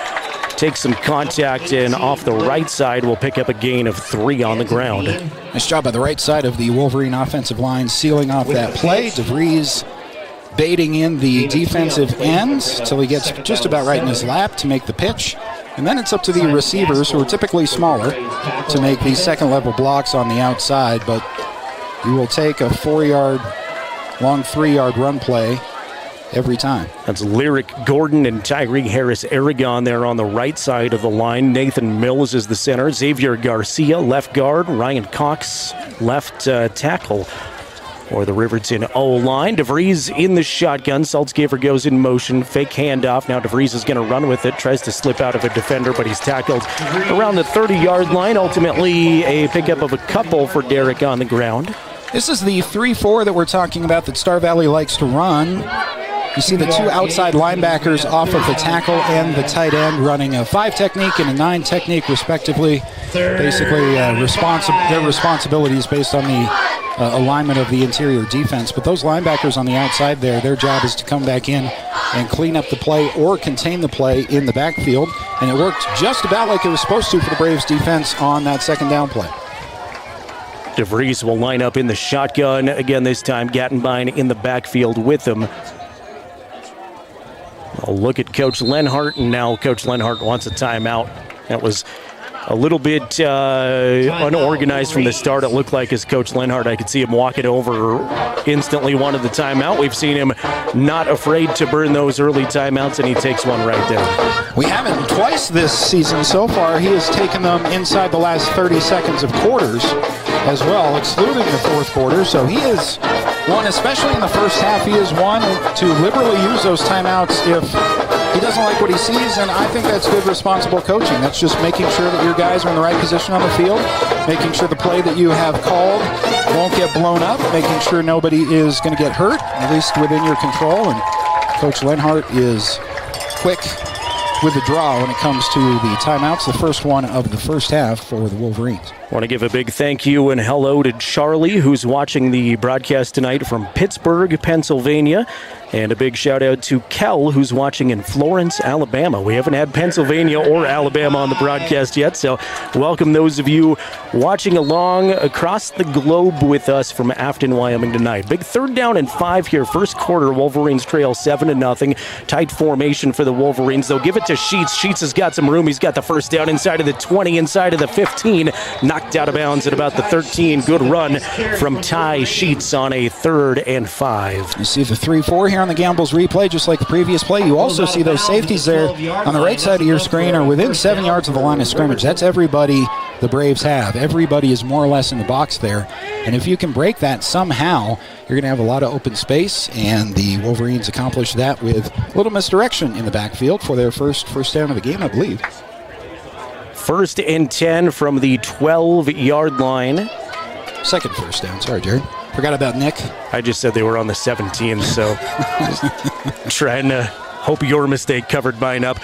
takes some contact, and off the right side will pick up a gain of 3 on the ground. Nice job by the right side of the Wolverine offensive line, sealing off that play. DeVries baiting in the defensive ends till he gets just about right in his lap to make the pitch. And then it's up to the receivers, who are typically smaller, to make these second-level blocks on the outside. But you will take a 4-yard, long 3-yard run play every time. That's Lyric Gordon and Tyree Harris-Aragon there on the right side of the line. Nathan Mills is the center. Xavier Garcia, left guard. Ryan Cox, left tackle for the Riverton O-line. DeVries in the shotgun. Saltzgaver goes in motion. Fake handoff. Now DeVries is going to run with it. Tries to slip out of a defender, but he's tackled around the 30-yard line. Ultimately, a pickup of a couple for Derek on the ground. This is the 3-4 that we're talking about that Star Valley likes to run. You see the 2 outside linebackers off of the tackle and the tight end running a 5 technique and a 9 technique, respectively. Basically, their responsibilities based on the alignment of the interior defense. But those linebackers on the outside there, their job is to come back in and clean up the play or contain the play in the backfield. And it worked just about like it was supposed to for the Braves defense on that second down play. DeVries will line up in the shotgun. Again, this time Gattenbein in the backfield with him. I'll look at Coach Lenhart, and now Coach Lenhart wants a timeout. That was a little bit unorganized from the start. It looked like as Coach Lenhart, I could see him walk it over, instantly wanted the timeout. We've seen him not afraid to burn those early timeouts, and he takes one right there. We haven't twice this season so far. He has taken them inside the last 30 seconds of quarters as well, excluding the fourth quarter. So he is one, especially in the first half, he is one to liberally use those timeouts if he doesn't like what he sees, and I think that's good, responsible coaching. That's just making sure that your guys are in the right position on the field, making sure the play that you have called won't get blown up, making sure nobody is going to get hurt, at least within your control. And Coach Lenhart is quick with the draw when it comes to the timeouts, the first one of the first half for the Wolverines. I want to give a big thank you and hello to Charlie, who's watching the broadcast tonight from Pittsburgh, Pennsylvania. And a big shout out to Kel, who's watching in Florence, Alabama. We haven't had Pennsylvania or Alabama on the broadcast yet, so welcome those of you watching along across the globe with us from Afton, Wyoming tonight. Big 3rd down and 5 here. First quarter, Wolverines trail 7-0. Tight formation for the Wolverines. They'll give it to Sheets. Sheets has got some room. He's got the first down inside of the 20, inside of the 15. Knocked out of bounds at about the 13. Good run from Ty Sheets on a 3rd and 5. You see the 3-4 here on the Gambles replay, just like the previous play. You also see those safeties there on the right side of your screen are within 7 yards of the line of scrimmage. That's everybody the Braves have. Everybody is more or less in the box there. And if you can break that somehow, you're going to have a lot of open space, and the Wolverines accomplished that with a little misdirection in the backfield for their first down of the game, I believe. 1st and 10 from the 12-yard line. Second first down. Sorry, Jerrad. Forgot about Nick. I just said they were on the 17, so trying to hope your mistake covered mine up.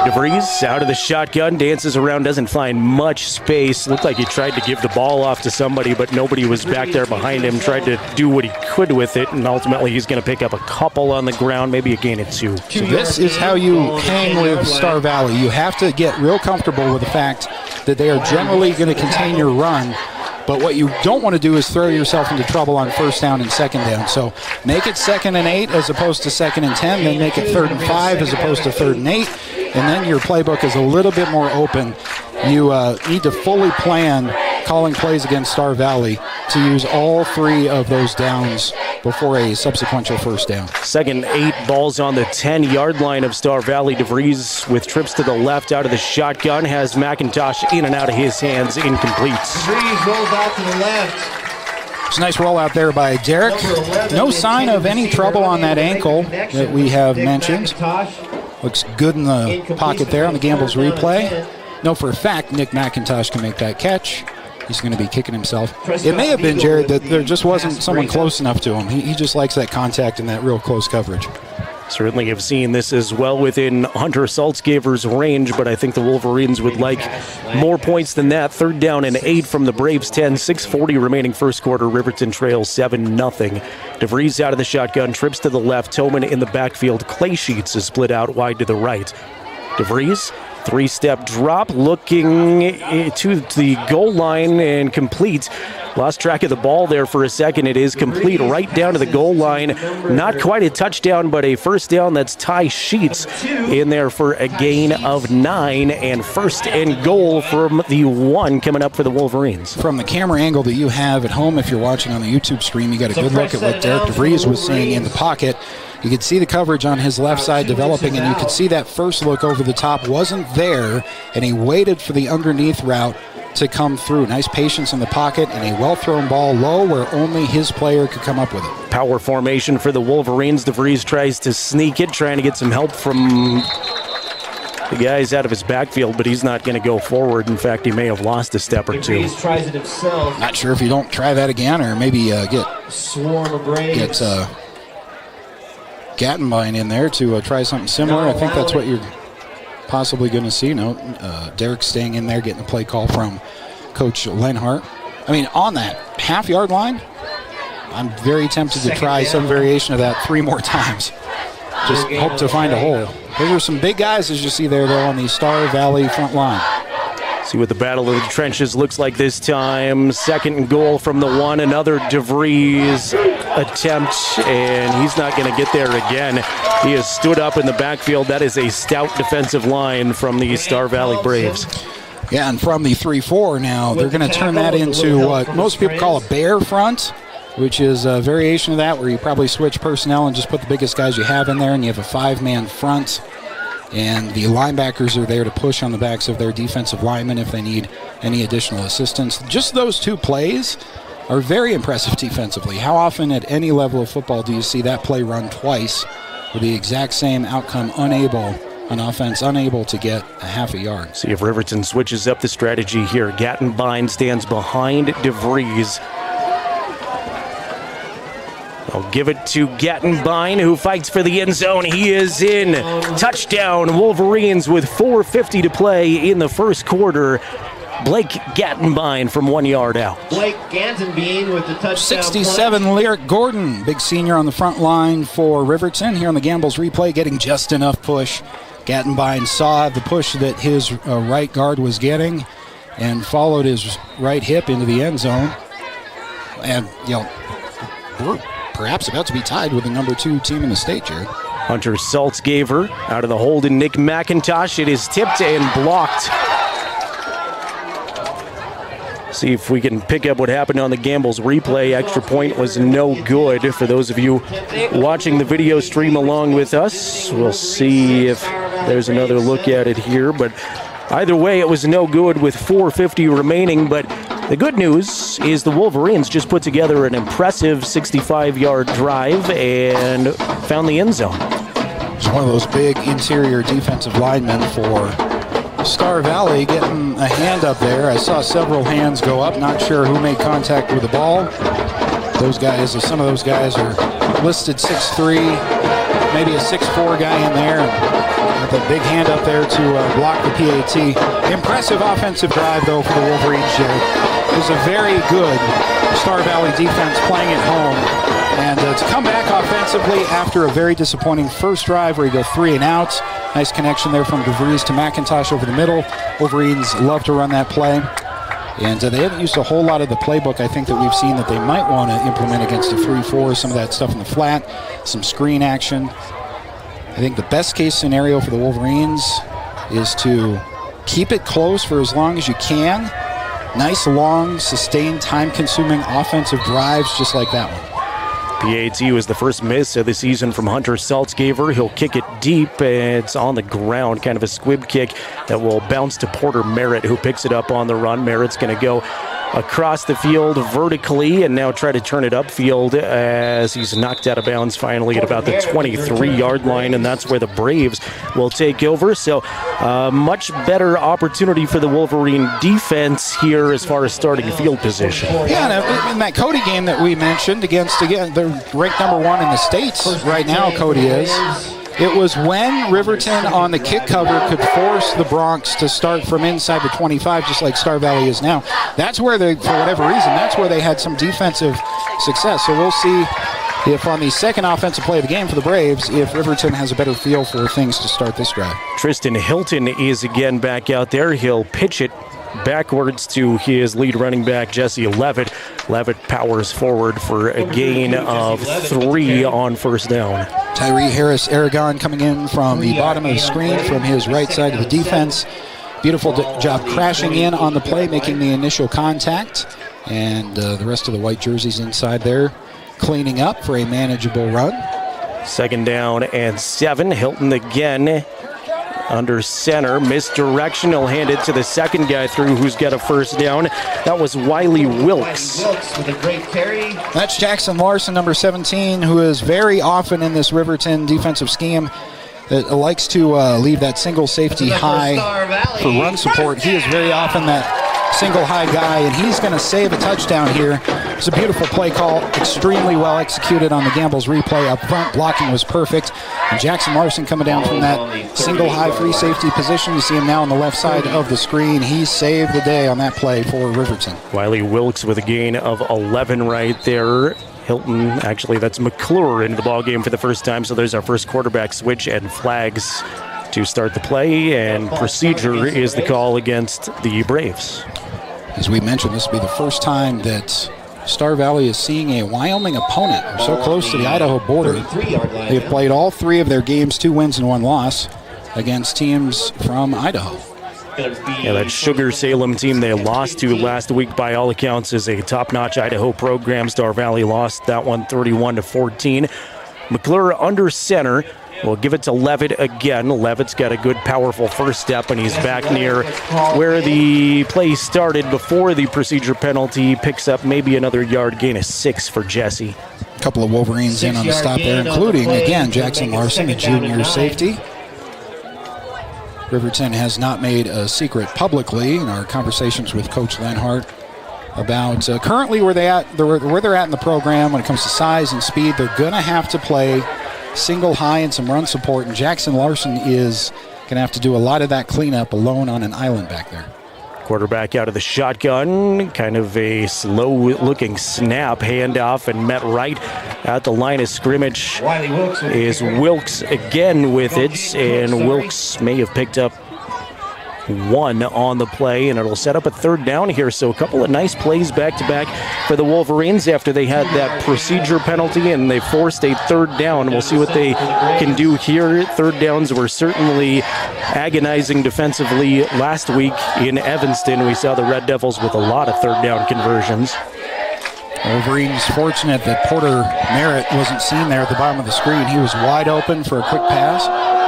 DeVries out of the shotgun, dances around, doesn't find much space. Looked like he tried to give the ball off to somebody, but nobody was back there behind him. Tried to do what he could with it, and ultimately he's going to pick up a couple on the ground, maybe a gain of 2. So this is how you hang with Star Valley. You have to get real comfortable with the fact that they are generally going to contain your run. But what you don't want to do is throw yourself into trouble on 1st down and 2nd down. So make it 2nd and 8 as opposed to 2nd and 10. Then make it 3rd and 5 as opposed to 3rd and 8. And then your playbook is a little bit more open. You need to fully plan calling plays against Star Valley to use all 3 of those downs before a subsequent 1st down. 2nd 8, balls on the 10-yard line of Star Valley. DeVries with trips to the left out of the shotgun has McIntosh in and out of his hands, incomplete. DeVries rolls out to the left. It's a nice roll out there by Derek. No sign of any trouble on that ankle that we have mentioned. Looks good in the pocket there on the Gambles replay. Know for a fact Nick McIntosh can make that catch. He's going to be kicking himself. It may have been, Jerrad, that there just wasn't someone close enough to him. He just likes that contact and that real close coverage. Certainly have seen this as well within Hunter Saltzgaver's range, but I think the Wolverines would like more points than that. 3rd down and 8 from the Braves 10, 6:40 remaining first quarter. Riverton trails 7-0. DeVries out of the shotgun, trips to the left. Tillman in the backfield. Clay Sheets is split out wide to the right. DeVries, 3-step drop, looking to the goal line and complete. Lost track of the ball there for a second. It is complete right down to the goal line. Not quite a touchdown, but a first down. That's Ty Sheets in there for a gain of 9, and 1st and goal from the 1 coming up for the Wolverines. From the camera angle that you have at home, if you're watching on the YouTube stream, you got a good look at what Derek DeVries was seeing in the pocket. You could see the coverage on his left side developing, and you could see that first look over the top wasn't there, and he waited for the underneath route to come through. Nice patience in the pocket, and a well-thrown ball low where only his player could come up with it. Power formation for the Wolverines. DeVries tries to sneak it, trying to get some help from the guys out of his backfield, but he's not going to go forward. In fact, he may have lost a step or two. Tries it himself. Not sure if you don't try that again, or maybe get Gattenbein in there to try something similar. I think that's what you're possibly going to see. No, Derek staying in there, getting the play call from Coach Lenhart. I mean, on that half-yard line, I'm very tempted to try some variation of that 3 more times. Just hope to find a hole. Those are some big guys, as you see there, though, on the Star Valley front line. See what the battle of the trenches looks like this time. 2nd and goal from the 1. Another DeVries attempt, and he's not going to get there again. He has stood up in the backfield. That is a stout defensive line from the Star Valley Braves. Yeah, and from the 3-4 now, they're going to turn that into what most people call a bear front, which is a variation of that where you probably switch personnel and just put the biggest guys you have in there, and you have a 5-man front. And the linebackers are there to push on the backs of their defensive linemen if they need any additional assistance. Just those 2 plays are very impressive defensively. How often at any level of football do you see that play run twice with the exact same outcome, on offense, unable to get a half a yard? See if Riverton switches up the strategy here. Gattenbein stands behind DeVries. I'll give it to Gattenbein, who fights for the end zone. He is in. Touchdown, Wolverines with 4:50 to play in the first quarter. Blake Gattenbein from 1 yard out. Blake Gattenbein with the touchdown. 67, Lyric Gordon, big senior on the front line for Riverton. Here on the Gambles replay, getting just enough push. Gattenbein saw the push that his right guard was getting and followed his right hip into the end zone. And, we're perhaps about to be tied with the number 2 team in the state, Jerrad. Hunter Saltzgaver out of the hold, and Nick McIntosh. It is tipped and blocked. See if we can pick up what happened on the Gambles replay. Extra point was no good. For those of you watching the video stream along with us, we'll see if there's another look at it here. But either way, it was no good with 4:50 remaining. But the good news is the Wolverines just put together an impressive 65-yard drive and found the end zone. It's one of those big interior defensive linemen for Star Valley getting a hand up there. I saw several hands go up. Not sure who made contact with the ball. Those guys, some of those guys are listed 6'3", maybe a 6'4" guy in there. And with a big hand up there to block the PAT. Impressive offensive drive, though, for the Wolverines, Jerrad. It was a very good Star Valley defense playing at home. And to come back offensively after a very disappointing first drive where you go 3 and out. Nice connection there from DeVries to McIntosh over the middle. Wolverines love to run that play. And they haven't used a whole lot of the playbook, I think, that we've seen that they might want to implement against a 3-4. Some of that stuff in the flat, some screen action. I think the best case scenario for the Wolverines is to keep it close for as long as you can. Nice, long, sustained, time-consuming offensive drives just like that one. PAT was the first miss of the season from Hunter Saltzgaver. He'll kick it deep. It's on the ground, kind of a squib kick that will bounce to Porter Merritt, who picks it up on the run. Merritt's going to go across the field vertically and now try to turn it upfield as he's knocked out of bounds finally at about the 23-yard line, and that's where the Braves will take over. So much better opportunity for the Wolverine defense here as far as starting field position. Yeah, in that Cody game that we mentioned against, again, they're ranked number 1 in the States right now, Cody is. It was when Riverton on the kick cover could force the Broncs to start from inside the 25, just like Star Valley is now. That's where they, for whatever reason, that's where they had some defensive success. So we'll see if on the second offensive play of the game for the Braves, if Riverton has a better feel for things to start this drive. Tristan Hilton is again back out there. He'll pitch it backwards to his lead running back, Jesse Levitt. Levitt powers forward for a gain of 3 on first down. Tyree Harris Aragon coming in from the bottom of the screen from his right side of the defense. Beautiful job crashing in on the play, making the initial contact. And the rest of the white jerseys inside there cleaning up for a manageable run. 2nd down and 7. Hilton again under center. Misdirection. He'll hand it to the second guy through who's got a first down. That was Wiley Wilkes. That's Jackson Larson, number 17, who is very often in this Riverton defensive scheme that likes to leave that single safety high for run support. He is very often that single high guy, and he's going to save a touchdown here. It's a beautiful play call, extremely well executed on the Gamble's replay. Up front, blocking was perfect. And Jackson Larson coming down from that single high free safety position. You see him now on the left side of the screen. He saved the day on that play for Riverton. Wiley Wilkes with a gain of 11 right there. Hilton, actually, that's McClure into the ballgame for the first time, so there's our first quarterback switch and flags to start the play, and procedure is the call against the Braves. As we mentioned, this will be the first time that Star Valley is seeing a Wyoming opponent. They're so close to the Idaho border. They've played all 3 of their games, 2 wins and 1 loss, against teams from Idaho. Yeah, that Sugar Salem team they lost to last week, by all accounts, is a top-notch Idaho program. Star Valley lost that one 31-14. McClure under center. We'll give it to Levitt again. Levitt's got a good, powerful first step, and he's back near where the play started before the procedure penalty. Picks up maybe another yard, gain of 6 for Jesse. A couple of Wolverines in on the stop there, including, again, Jackson Larson, a junior safety. Riverton has not made a secret publicly in our conversations with Coach Lenhart about currently where they're at in the program when it comes to size and speed. They're going to have to play single high and some run support, and Jackson Larson is going to have to do a lot of that cleanup alone on an island back there. Quarterback out of the shotgun, kind of a slow-looking snap, handoff, and met right at the line of scrimmage is Wilkes again with it, and Wilkes may have picked up 1 on the play, and it'll set up a 3rd down here. So a couple of nice plays back-to-back for the Wolverines after they had that procedure penalty, and they forced a 3rd down. We'll see what they can do here. 3rd downs were certainly agonizing defensively last week in Evanston. We saw the Red Devils with a lot of 3rd down conversions. Wolverines fortunate that Porter Merritt wasn't seen there at the bottom of the screen. He was wide open for a quick pass.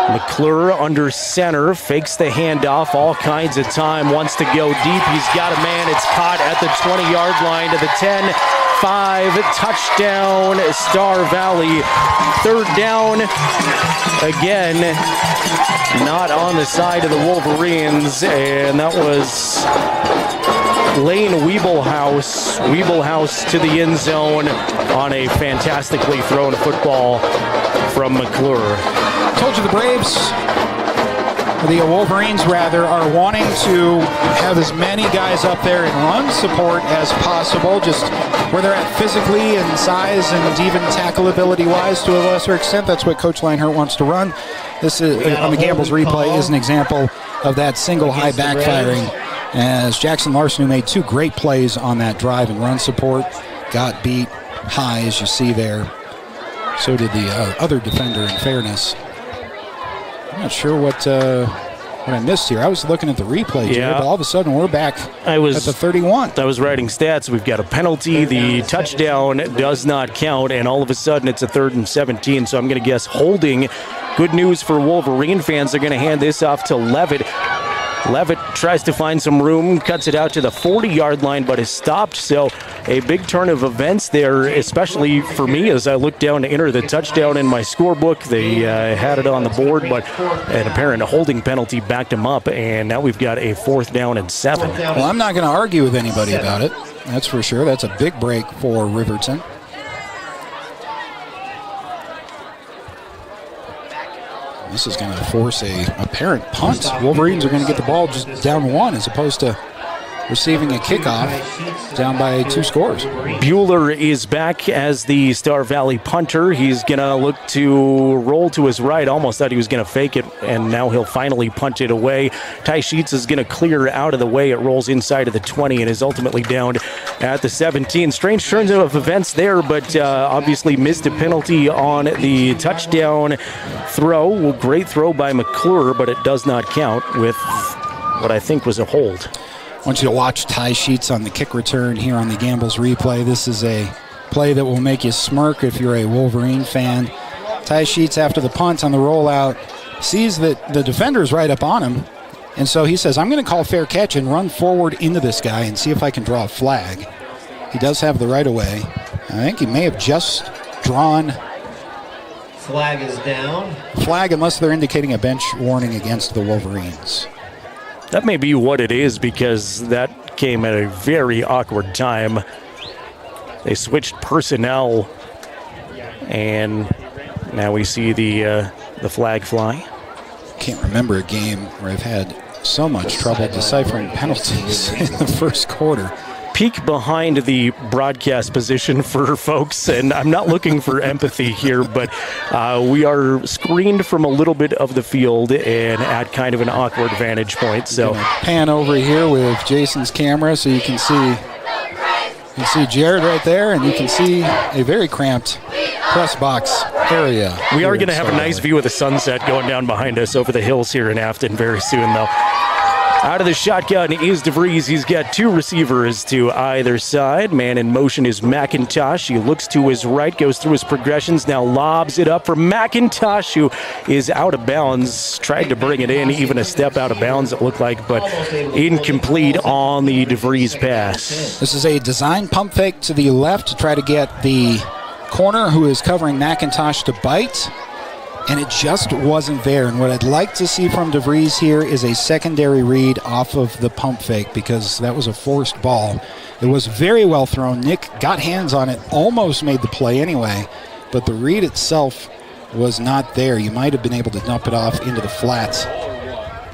McClure under center, fakes the handoff all kinds of time, wants to go deep. He's got a man. It's caught at the 20-yard line to the 10. 5, touchdown, Star Valley. 3rd down, again, not on the side of the Wolverines, and that was Lane Weeblehouse to the end zone on a fantastically thrown football from McClure. Told you the Braves, the Wolverines rather, are wanting to have as many guys up there in run support as possible, just where they're at physically and size and even tackle ability wise to a lesser extent. That's what Coach Leinhart wants to run. This is on the Gamble's replay is an example of that single high backfiring, as Jackson Larson, who made 2 great plays on that drive and run support, got beat high, as you see there. So did the other defender, in fairness. I'm not sure what I missed here. I was looking at the replay, Jerrad, but all of a sudden we're back at the 31. I was writing stats. We've got a penalty. The touchdown does not count, and all of a sudden it's a 3rd and 17, so I'm going to guess holding. Good news for Wolverine fans. They're going to hand this off to Levitt. Levitt tries to find some room, cuts it out to the 40-yard line, but is stopped. So a big turn of events there, especially for me as I look down to enter the touchdown in my scorebook. They had it on the board, but an apparent holding penalty backed him up, and now we've got a 4th down and 7. Well, I'm not going to argue with anybody about it. That's for sure. That's a big break for Riverton. This is going to force a apparent punt. Wolverines are going to get the ball just down 1 as opposed to receiving a kickoff down by 2 scores. Bueller is back as the Star Valley punter. He's going to look to roll to his right. Almost thought he was going to fake it, and now he'll finally punt it away. Ty Sheets is going to clear out of the way. It rolls inside of the 20 and is ultimately down at the 17. Strange turn of events there, but obviously missed a penalty on the touchdown throw. Well, great throw by McClure, but it does not count with what I think was a hold. I want you to watch Ty Sheets on the kick return here on the Gambles replay. This is a play that will make you smirk if you're a Wolverine fan. Ty Sheets, after the punt on the rollout, sees that the defender's right up on him, and so he says, I'm going to call fair catch and run forward into this guy and see if I can draw a flag. He does have the right of way. I think he may have just drawn. Flag is down. Flag, unless they're indicating a bench warning against the Wolverines. That may be what it is, because that came at a very awkward time. They switched personnel, and now we see the flag fly. Can't remember a game where I've had so much trouble deciphering penalties in the first quarter. Peek behind the broadcast position for folks, and I'm not looking for empathy here, but we are screened from a little bit of the field and at kind of an awkward vantage point. So pan over here with Jason's camera so you can see Jerrad right there, and you can see a very cramped press box area. We are going to have a nice view of the sunset going down behind us over the hills here in Afton very soon, though. Out of the shotgun is DeVries. He's got 2 receivers to either side. Man in motion is McIntosh. He looks to his right, goes through his progressions, now lobs it up for McIntosh, who is out of bounds. Tried to bring it in, even a step out of bounds it looked like, but incomplete on the DeVries pass. This is a design pump fake to the left to try to get the corner who is covering McIntosh to bite. And it just wasn't there. And what I'd like to see from DeVries here is a secondary read off of the pump fake, because that was a forced ball. It was very well thrown. Nick got hands on it, almost made the play anyway, but the read itself was not there. You might have been able to dump it off into the flats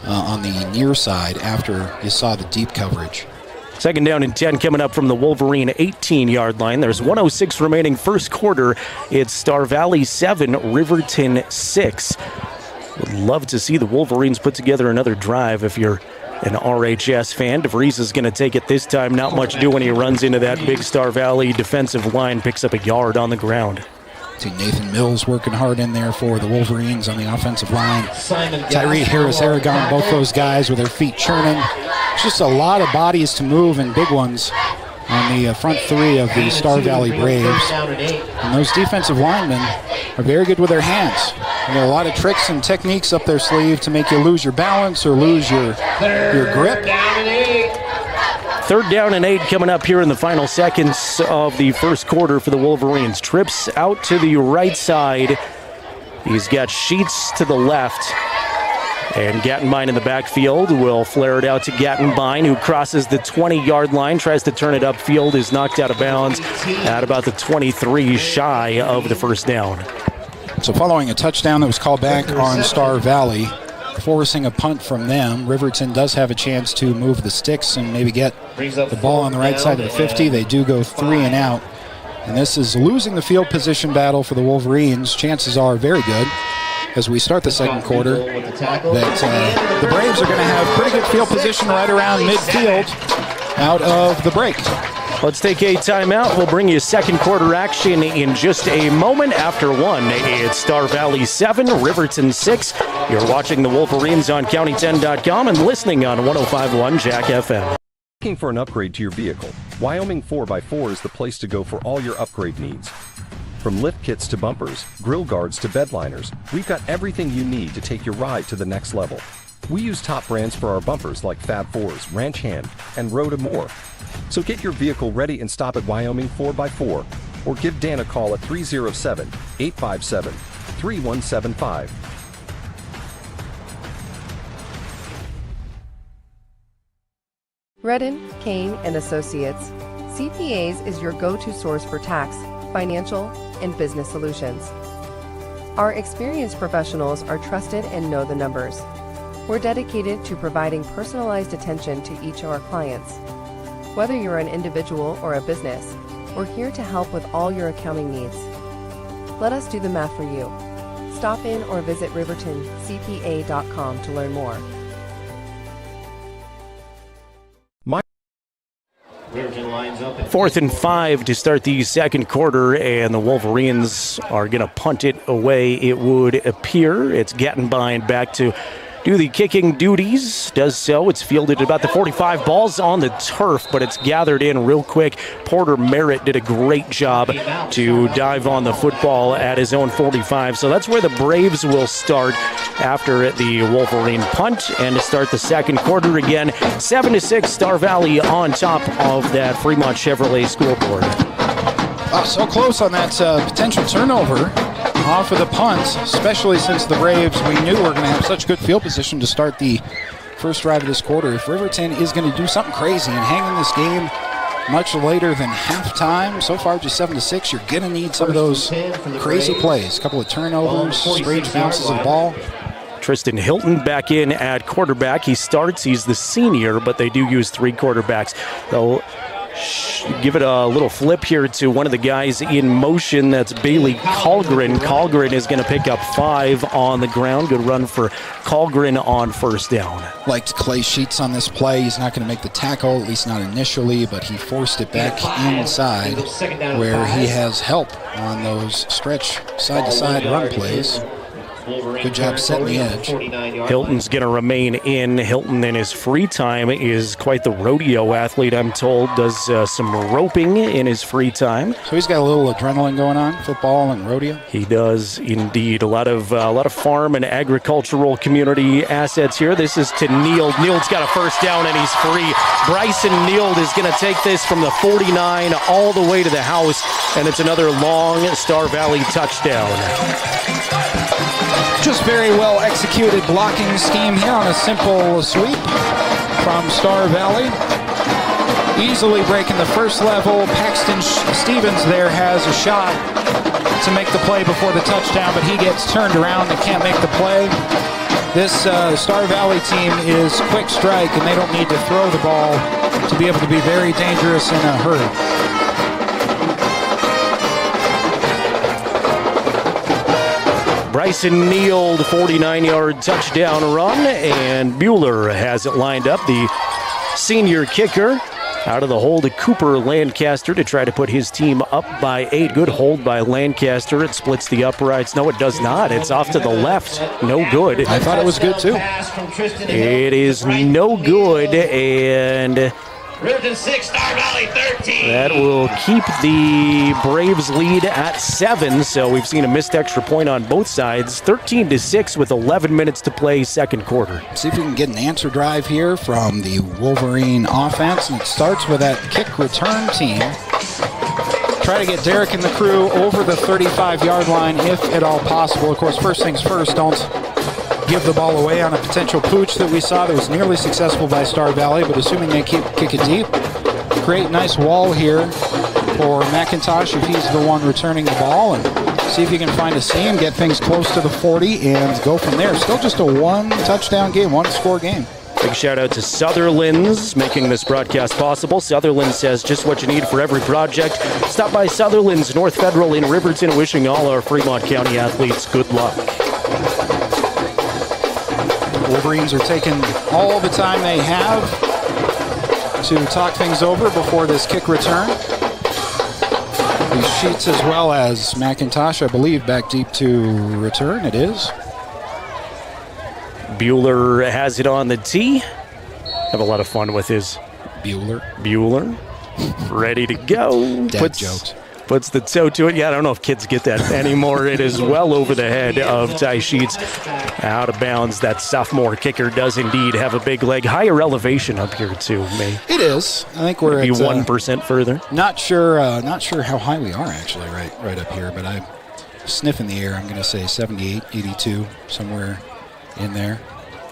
on the near side after you saw the deep coverage. Second down and 10 coming up from the Wolverine 18-yard line. There's 1:06 remaining first quarter. It's Star Valley 7, Riverton 6. Would love to see the Wolverines put together another drive if you're an RHS fan. DeVries is going to take it this time. Not much doing. He runs into that big Star Valley defensive line, picks up a yard on the ground. See Nathan Mills working hard in there for the Wolverines on the offensive line. Tyree Harris-Aragon, both those guys with their feet churning. It's just a lot of bodies to move, and big ones on the front 3 of the Star Valley Braves. And those defensive linemen are very good with their hands. They got a lot of tricks and techniques up their sleeve to make you lose your balance or lose your grip. Third down and 8 coming up here in the final seconds of the first quarter for the Wolverines. Trips out to the right side. He's got Sheets to the left. And Gattenbein in the backfield will flare it out to Gattenbein, who crosses the 20-yard line, tries to turn it upfield, is knocked out of bounds at about the 23, shy of the first down. So following a touchdown that was called back on Star Valley, forcing a punt from them, Riverton does have a chance to move the sticks and maybe get the ball on the right side of the 50. They do go 3 and out. And this is losing the field position battle for the Wolverines. Chances are very good, as we start the second quarter, that the Braves are going to have pretty good field position right around midfield out of the break. Let's take a timeout. We'll bring you second quarter action in just a moment. After 1, it's Star Valley 7, Riverton 6. You're watching the Wolverines on County10.com and listening on 105.1 Jack FM. Looking for an upgrade to your vehicle? Wyoming 4x4 is the place to go for all your upgrade needs. From lift kits to bumpers, grill guards to bed liners, we've got everything you need to take your ride to the next level. We use top brands for our bumpers like Fab 4s, Ranch Hand, and Road and more. So get your vehicle ready and stop at Wyoming 4x4 or give Dan a call at 307-857-3175. Redden, Kane & Associates. CPAs is your go-to source for tax, financial, and business solutions. Our experienced professionals are trusted and know the numbers. We're dedicated to providing personalized attention to each of our clients. Whether you're an individual or a business, we're here to help with all your accounting needs. Let us do the math for you. Stop in or visit rivertoncpa.com to learn more. Riverton lines up. 4th and 5 to start the second quarter, and the Wolverines are going to punt it away, it would appear. It's Gattenbein back to do the kicking duties. Does so. It's fielded at about the 45. Ball's on the turf, but it's gathered in real quick. Porter Merritt did a great job to dive on the football at his own 45. So that's where the Braves will start after the Wolverine punt. And to start the second quarter again, 7-6, Star Valley on top of that Fremont Chevrolet scoreboard. Oh, so close on that potential turnover off of the punt, especially since the Braves, we knew were going to have such good field position to start the first drive of this quarter. If Riverton is going to do something crazy and hang in this game much later than halftime, so far just 7-6, you're going to need some of those crazy plays. A couple of turnovers, strange bounces of the ball. Tristan Hilton back in at quarterback. He starts, he's the senior, but they do use 3 quarterbacks. They'll give it a little flip here to one of the guys in motion. That's Bailey Colgren. Colgren is going to pick up 5 on the ground. Good run for Colgren on first down. Liked Clay Sheets on this play. He's not going to make the tackle, at least not initially, but he forced it back inside where he has help on those stretch side-to-side run plays. Good job setting the edge. Hilton's going to remain in. Hilton in his free time is quite the rodeo athlete, I'm told. Does some roping in his free time. So he's got a little adrenaline going on, football and rodeo. He does indeed. A lot of farm and agricultural community assets here. This is to Neal. Neal's got a first down and he's free. Bryson Neal is going to take this from the 49 all the way to the house, and it's another long Star Valley touchdown. Just very well executed blocking scheme here on a simple sweep from Star Valley. Easily breaking the first level. Paxton Stevens there has a shot to make the play before the touchdown, but he gets turned around and can't make the play. This Star Valley team is quick strike, and they don't need to throw the ball to be able to be very dangerous in a hurry. Bryson Neal, the 49-yard touchdown run, and Bueller has it lined up, the senior kicker. Out of the hole to Cooper Lancaster to try to put his team up by 8. Good hold by Lancaster. It splits the uprights. No, it does not. It's off to the left. No good. I thought it was good, too. It is no good, and Riverton 6, Star Valley 13. That will keep the Braves lead at 7, so we've seen a missed extra point on both sides. 13-6 with 11 minutes to play, second quarter. See if we can get an answer drive here from the Wolverine offense, and it starts with that kick return team. Try to get Derek and the crew over the 35-yard line if at all possible. Of course, first things first, don't give the ball away on a potential pooch that we saw that was nearly successful by Star Valley, but assuming they kick it deep, create a nice wall here for McIntosh if he's the one returning the ball, and see if you can find a seam, get things close to the 40, and go from there. Still just a one-touchdown game, one-score game. Big shout out to Sutherland's making this broadcast possible. Sutherland says just what you need for every project. Stop by Sutherland's North Federal in Riverton, wishing all our Fremont County athletes good luck. Wolverines are taking all the time they have to talk things over before this kick return. These Sheets as well as McIntosh, I believe, back deep to return. It is. Bueller has it on the tee. Have a lot of fun with his Bueller. Ready to go. Dad jokes. Puts the toe to it. Yeah, I don't know if kids get that anymore. It is well over the head of Ty Sheets. Out of bounds. That sophomore kicker does indeed have a big leg. Higher elevation up here too, May. It is. I think we're maybe 1% further. Not sure how high we are actually right up here, but I'm sniffing the air. I'm going to say 78, 82, somewhere in there.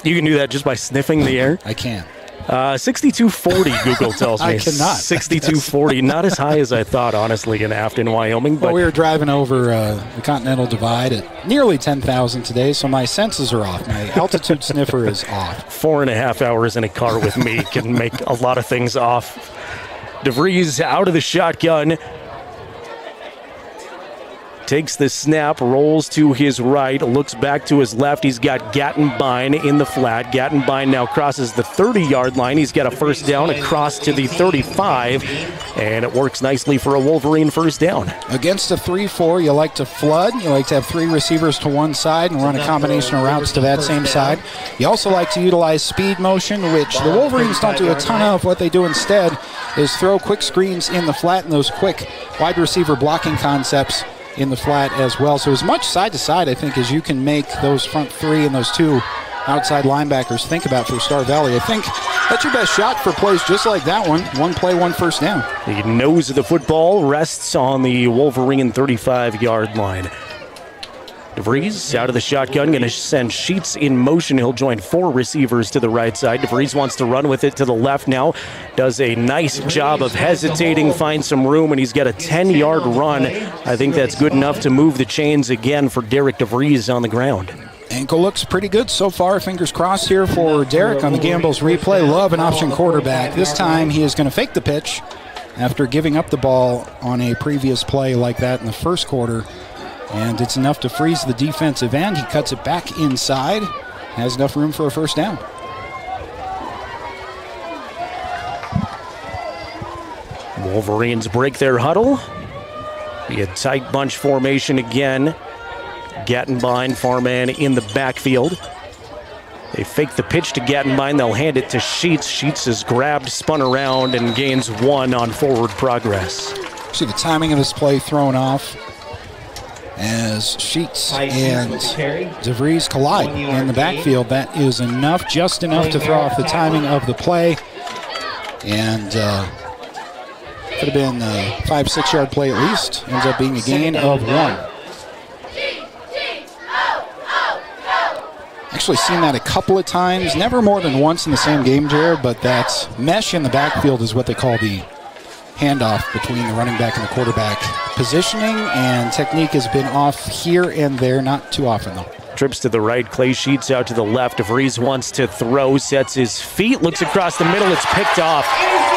You can do that just by sniffing the air? I can. 62-40, Google tells me. I cannot. 62-40, not as high as I thought, honestly, in Afton, Wyoming. But we were driving over the Continental Divide at nearly 10,000 today, so my senses are off. My altitude sniffer is off. 4.5 hours in a car with me can make a lot of things off. DeVries out of the shotgun. Takes the snap, rolls to his right, looks back to his left. He's got Gattenbein in the flat. Gattenbein now crosses the 30-yard line. He's got a first down across to the 35, and it works nicely for a Wolverine first down. Against a 3-4, you like to flood. You like to have 3 receivers to one side and run a combination of routes to that same side. You also like to utilize speed motion, which the Wolverines don't do a ton of. What they do instead is throw quick screens in the flat and those quick wide receiver blocking concepts in the flat as well. So as much side to side, I think, as you can make those front 3 and those 2 outside linebackers think about for Star Valley. I think that's your best shot for plays just like that one. One play, one first down. The nose of the football rests on the Wolverine 35-yard line. DeVries out of the shotgun, going to send Sheets in motion. He'll join 4 receivers to the right side. DeVries wants to run with it to the left now. Does a nice job of hesitating, finds some room, and he's got a 10-yard run. I think that's good enough to move the chains again for Derek DeVries on the ground. Ankle looks pretty good so far. Fingers crossed here for Derek on the Gambles replay. Love an option quarterback. This time he is going to fake the pitch after giving up the ball on a previous play like that in the first quarter. And it's enough to freeze the defensive end. He cuts it back inside. Has enough room for a first down. Wolverines break their huddle. Be a tight bunch formation again. Gattenbein, far man in the backfield. They fake the pitch to Gattenbein. They'll hand it to Sheets. Sheets is grabbed, spun around, and gains 1 on forward progress. See the timing of this play thrown off as Sheets and DeVries collide in the backfield. That is enough, just enough to throw off the timing of the play. And could have been a 5-6 yard play at least. Ends up being a gain of 1. Actually seen that a couple of times, never more than once in the same game, Jerrad, but that mesh in the backfield is what they call the handoff between the running back and the quarterback. Positioning and technique has been off here and there, not too often though. Trips to the right, Clay Sheets out to the left. DeVries wants to throw, sets his feet, looks across the middle, it's picked off.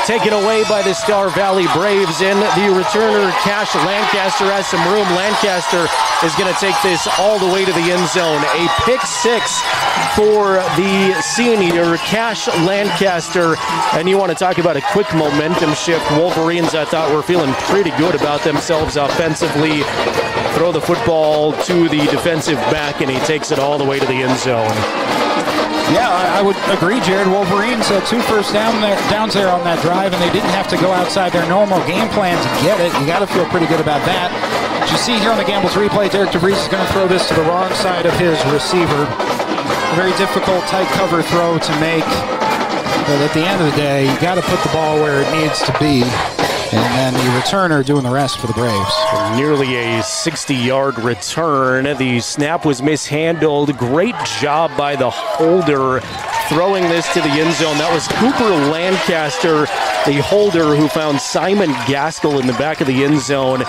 Taken away by the Star Valley Braves, and the returner, Cash Lancaster, has some room. Lancaster is going to take this all the way to the end zone. A pick 6 for the senior, Cash Lancaster. And you want to talk about a quick momentum shift. Wolverines, I thought, were feeling pretty good about themselves offensively. Throw the football to the defensive back, and he takes it all the way to the end zone. Yeah, I would agree, Jerrad. Wolverines had 2 first downs there on that drive, and they didn't have to go outside their normal game plan to get it. You got to feel pretty good about that. As you see here on the Gambles replay, Derek DeVries is going to throw this to the wrong side of his receiver. A very difficult tight cover throw to make. But at the end of the day, you got to put the ball where it needs to be. And then the returner doing the rest for the Braves. Nearly a 60-yard return. The snap was mishandled. Great job by the holder throwing this to the end zone. That was Cooper Lancaster, the holder, who found Simon Gaskell in the back of the end zone.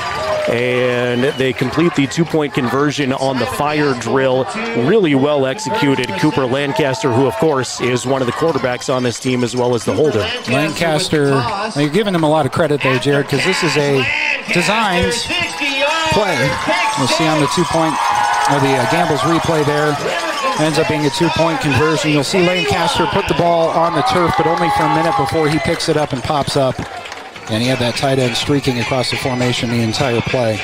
And they complete the 2-point conversion on the fire drill. Really well executed. Cooper Lancaster, who, of course, is one of the quarterbacks on this team as well as the holder. Lancaster, you're giving him a lot of credit there, Jerrad, because this is a designed play. You'll see on the 2-point, or the Gambles replay there, ends up being a 2-point conversion. You'll see Lancaster put the ball on the turf, but only for a minute before he picks it up and pops up. And he had that tight end streaking across the formation the entire play.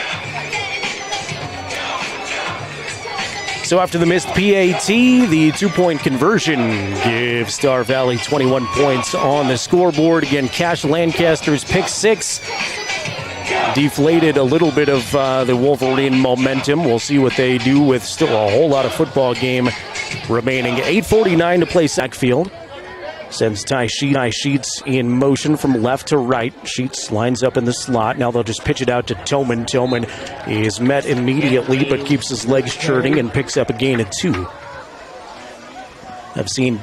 So after the missed PAT, the 2-point conversion gives Star Valley 21 points on the scoreboard. Again, Cash Lancaster's pick 6 deflated a little bit of the Wolverine momentum. We'll see what they do with still a whole lot of football game remaining. 8:49 to play backfield. Sends Ty Sheets in motion from left to right. Sheets lines up in the slot. Now they'll just pitch it out to Tillman. Tillman is met immediately, but keeps his legs churning and picks up a gain of 2. I've seen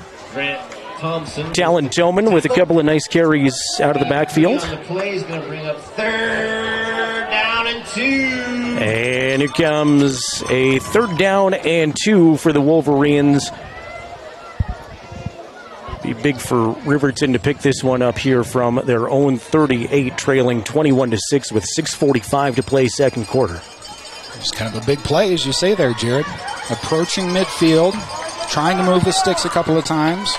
Talon Tillman with a couple of nice carries out of the backfield. The play is going to bring up 3rd down and 2. And here comes a 3rd down and 2 for the Wolverines. Be big for Riverton to pick this one up here from their own 38, trailing 21-6 with 6:45 to play second quarter. It's kind of a big play, as you say there, Jerrad. Approaching midfield, trying to move the sticks a couple of times.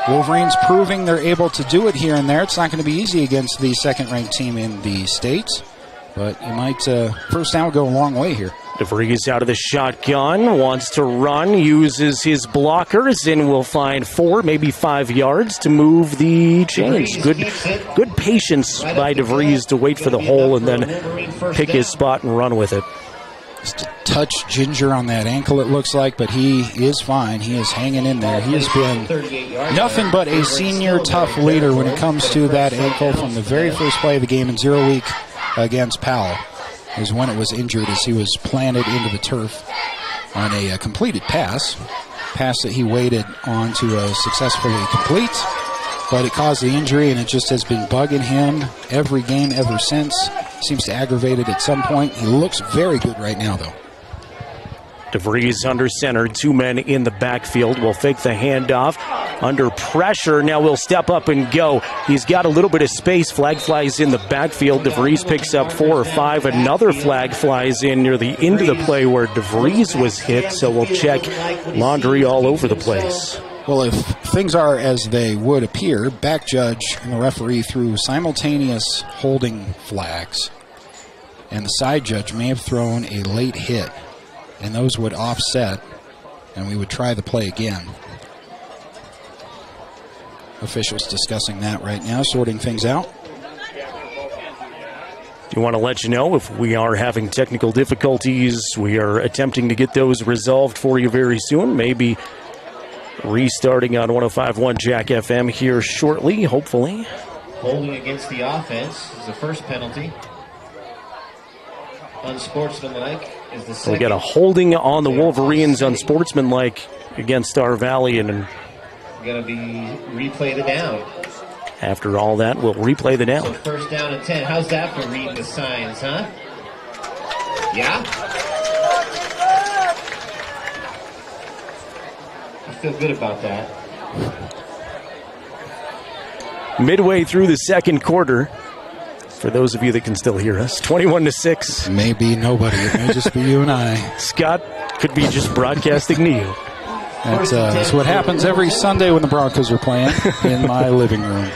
Wolverines proving they're able to do it here and there. It's not going to be easy against the second-ranked team in the state, but you might, first down would go a long way here. DeVries out of the shotgun, wants to run, uses his blockers, and will find 4, maybe 5 yards to move the chains. Good patience by DeVries to wait for the hole and then pick his spot and run with it. Just a touch ginger on that ankle, it looks like, but he is fine. He is hanging in there. He has been nothing but a senior tough leader when it comes to that ankle from the very first play of the game in 0 week against Powell. Is when it was injured as he was planted into the turf on a completed pass that he waited on to successfully complete, but it caused the injury, and it just has been bugging him every game ever since. Seems to aggravate it at some point. He looks very good right now, though. DeVries under center, 2 men in the backfield. Will fake the handoff. Under pressure, now will step up and go. He's got a little bit of space. Flag flies in the backfield. DeVries picks up 4 or 5. Another flag flies in near the end of the play where DeVries was hit, so we'll check laundry all over the place. Well, if things are as they would appear, back judge and the referee threw simultaneous holding flags, and the side judge may have thrown a late hit, and those would offset, and we would try the play again. Officials discussing that right now, sorting things out. Do want to let you know if we are having technical difficulties. We are attempting to get those resolved for you very soon. Maybe restarting on 105.1 Jack FM here shortly, hopefully. Holding against the offense is the first penalty. Unsportsmanlike is the second. We got a holding on the Wolverines, unsportsmanlike against our Valiant, and going to be replay the down. After all that, we'll replay the down. So 1st down and 10. How's that for reading the signs, huh? Yeah? I feel good about that. Midway through the second quarter, for those of you that can still hear us, 21-6. Maybe nobody. It may just be you and I. Scott could be just broadcasting to you. That's what happens every Sunday when the Broncos are playing in my living room.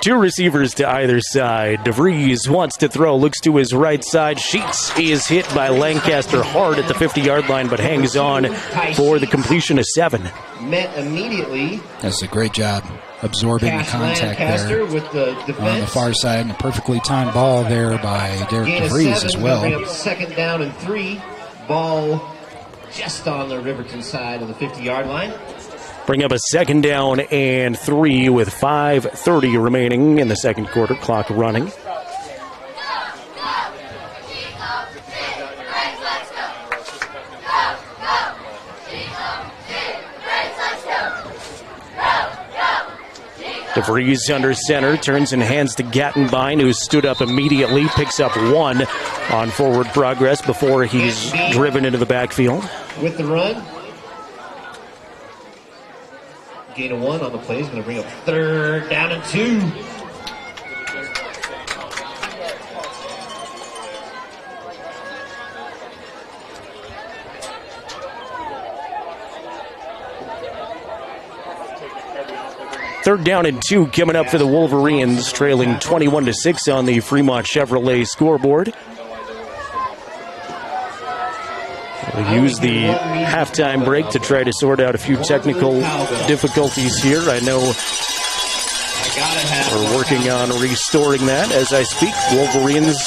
2 receivers to either side. DeVries wants to throw, looks to his right side. Sheets is hit by Lancaster hard at the 50-yard line, but hangs on for the completion of 7. Met immediately. That's a great job absorbing the contact there with the on the far side, and a perfectly timed ball there by Derek DeVries as well. Bring up 2nd down and 3. Ball just on the Riverton side of the 50-yard line. Bring up a 2nd down and 3 with 5:30 remaining in the second quarter, clock running. DeVries under center, turns and hands to Gattenbein, who stood up immediately, picks up 1 on forward progress before he's driven into the backfield. With the run. Gain of 1 on the play is going to bring up 3rd down and 2. Third down and 2 coming up for the Wolverines, trailing 21-6 on the Fremont Chevrolet scoreboard. We'll use the halftime break to try to sort out a few technical difficulties here. I know we're working on restoring that as I speak. Wolverines